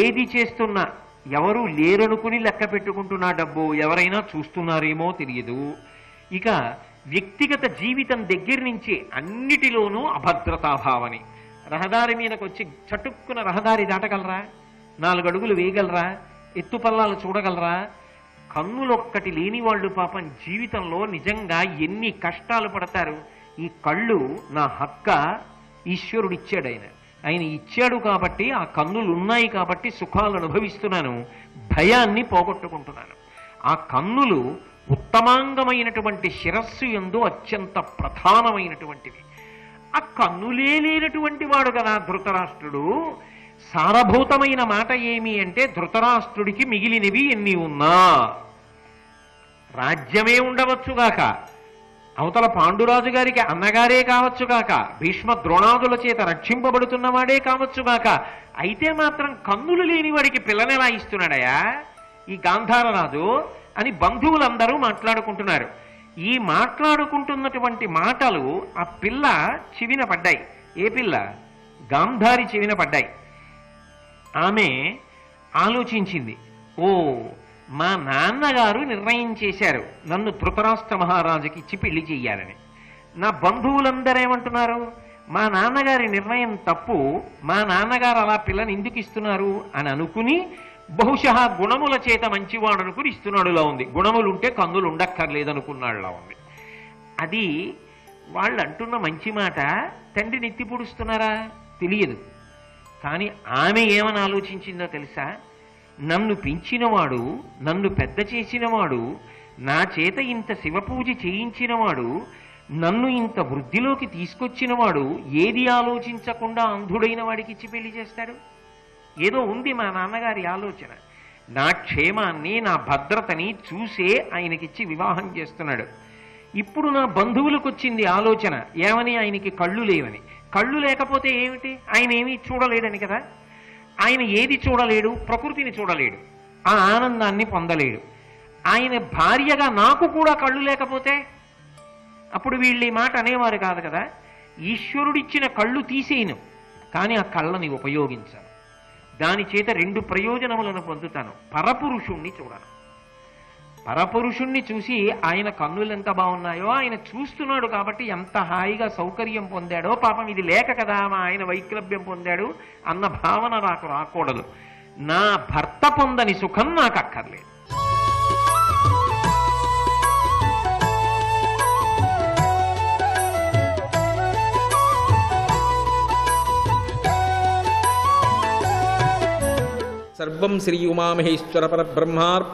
ఏది చేస్తున్నా ఎవరు లేరనుకుని లెక్క పెట్టుకుంటున్నా డబ్బు, ఎవరైనా చూస్తున్నారేమో తెలియదు. ఇక వ్యక్తిగత జీవితం దగ్గర నుంచి అన్నిటిలోనూ అభద్రతాభావని. రహదారి మీదకి వచ్చి చటుక్కున రహదారి దాటగలరా? 4 అడుగులు వేయగలరా? ఎత్తుపల్లాలు చూడగలరా? కన్నులొక్కటి లేని వాళ్ళు పాపం జీవితంలో నిజంగా ఎన్ని కష్టాలు పడతారు. ఈ కళ్ళు నా హక్క, ఈశ్వరుడు ఇచ్చాడు. ఆయన ఇచ్చాడు కాబట్టి, ఆ కన్నులు ఉన్నాయి కాబట్టి సుఖాలు అనుభవిస్తున్నాను, భయాన్ని పోగొట్టుకుంటున్నాను. ఆ కన్నులు ఉత్తమాంగమైనటువంటి శిరస్సు యందు అత్యంత ప్రధానమైనటువంటివి. ఆ కన్నులే లేనటువంటి వాడు కదా ధృతరాష్ట్రుడు. సారభూతమైన మాట ఏమి అంటే, ధృతరాష్ట్రుడికి మిగిలినవి ఎన్ని ఉన్నా రాజ్యమే ఉండవచ్చుగాక, అవతల పాండురాజు గారికి అన్నగారే కావచ్చుగాక, భీష్మ ద్రోణాదుల చేత రక్షింపబడుతున్నవాడే కావచ్చుగాక, అయితే మాత్రం కన్నులు లేని వాడికి పిల్లనెలా ఇస్తున్నాడయా ఈ గాంధారరాజు అని బంధువులందరూ మాట్లాడుకుంటున్నారు. ఈ మాట్లాడుకుంటున్నటువంటి మాటలు ఆ పిల్ల చెవిన పడ్డాయి. ఏ పిల్ల? గాంధారి చెవిన పడ్డాయి. ఆమె ఆలోచించింది, ఓ, మా నాన్నగారు నిర్ణయం చేశారు నన్ను ధృతరాష్ట్ర మహారాజుకి ఇచ్చి పెళ్లి చెయ్యాలని. నా బంధువులందరూ ఏమంటున్నారు? మా నాన్నగారి నిర్ణయం తప్పు, మా నాన్నగారు అలా పిల్లని ఎందుకు ఇస్తున్నారు అని అనుకుని, బహుశా గుణముల చేత మంచివాడు అనుకుని ఇస్తున్నాడులా ఉంది. గుణములుంటే కన్నులు ఉండక్కర్లేదనుకున్నాడులా ఉంది. అది వాళ్ళు అంటున్న మంచి మాట తండ్రిని ఎత్తి పొడుస్తున్నారా తెలియదు. కానీ ఆమె ఏమని ఆలోచించిందో తెలుసా? నన్ను పెంచినవాడు, నన్ను పెద్ద చేసినవాడు, నా చేత ఇంత శివపూజ చేయించినవాడు, నన్ను ఇంత వృద్ధిలోకి తీసుకొచ్చినవాడు ఏది ఆలోచించకుండా అంధుడైన వాడికి ఇచ్చి పెళ్లి చేస్తాడు? ఏదో ఉంది మా నాన్నగారి ఆలోచన. నా క్షేమాన్ని, నా భద్రతని చూసే ఆయనకిచ్చి వివాహం చేస్తున్నాడు. ఇప్పుడు నా బంధువులకు వచ్చింది ఆలోచన ఏమని? ఆయనకి కళ్ళు లేవని. కళ్ళు లేకపోతే ఏమిటి? ఆయన ఏమీ చూడలేడని కదా. ఆయన ఏది చూడలేడు? ప్రకృతిని చూడలేడు, ఆ ఆనందాన్ని పొందలేడు. ఆయన భార్యగా నాకు కూడా కళ్ళు లేకపోతే అప్పుడు వీళ్ళు ఈ మాట అనేవారు కాదు కదా. ఈశ్వరుడిచ్చిన కళ్ళు తీసేయను, కానీ ఆ కళ్ళని ఉపయోగించాను. దాని చేత 2 ప్రయోజనములను పొందుతాను. పరపురుషుణ్ణి చూడను. పరపురుషుణ్ణి చూసి ఆయన కన్నులు ఎంత బాగున్నాయో ఆయన చూస్తున్నాడు కాబట్టి ఎంత హాయిగా సౌకర్యం పొందాడో, పాపం ఇది లేక కదా మా ఆయన వైక్లభ్యం పొందాడు అన్న భావన నాకు రాకూడదు. నా భర్త పొందని సుఖం నాకు అక్కర్లేదు. సర్వం శ్రీ ఉమామహేశ్వర పరబ్రహ్మార్పణమస్తు.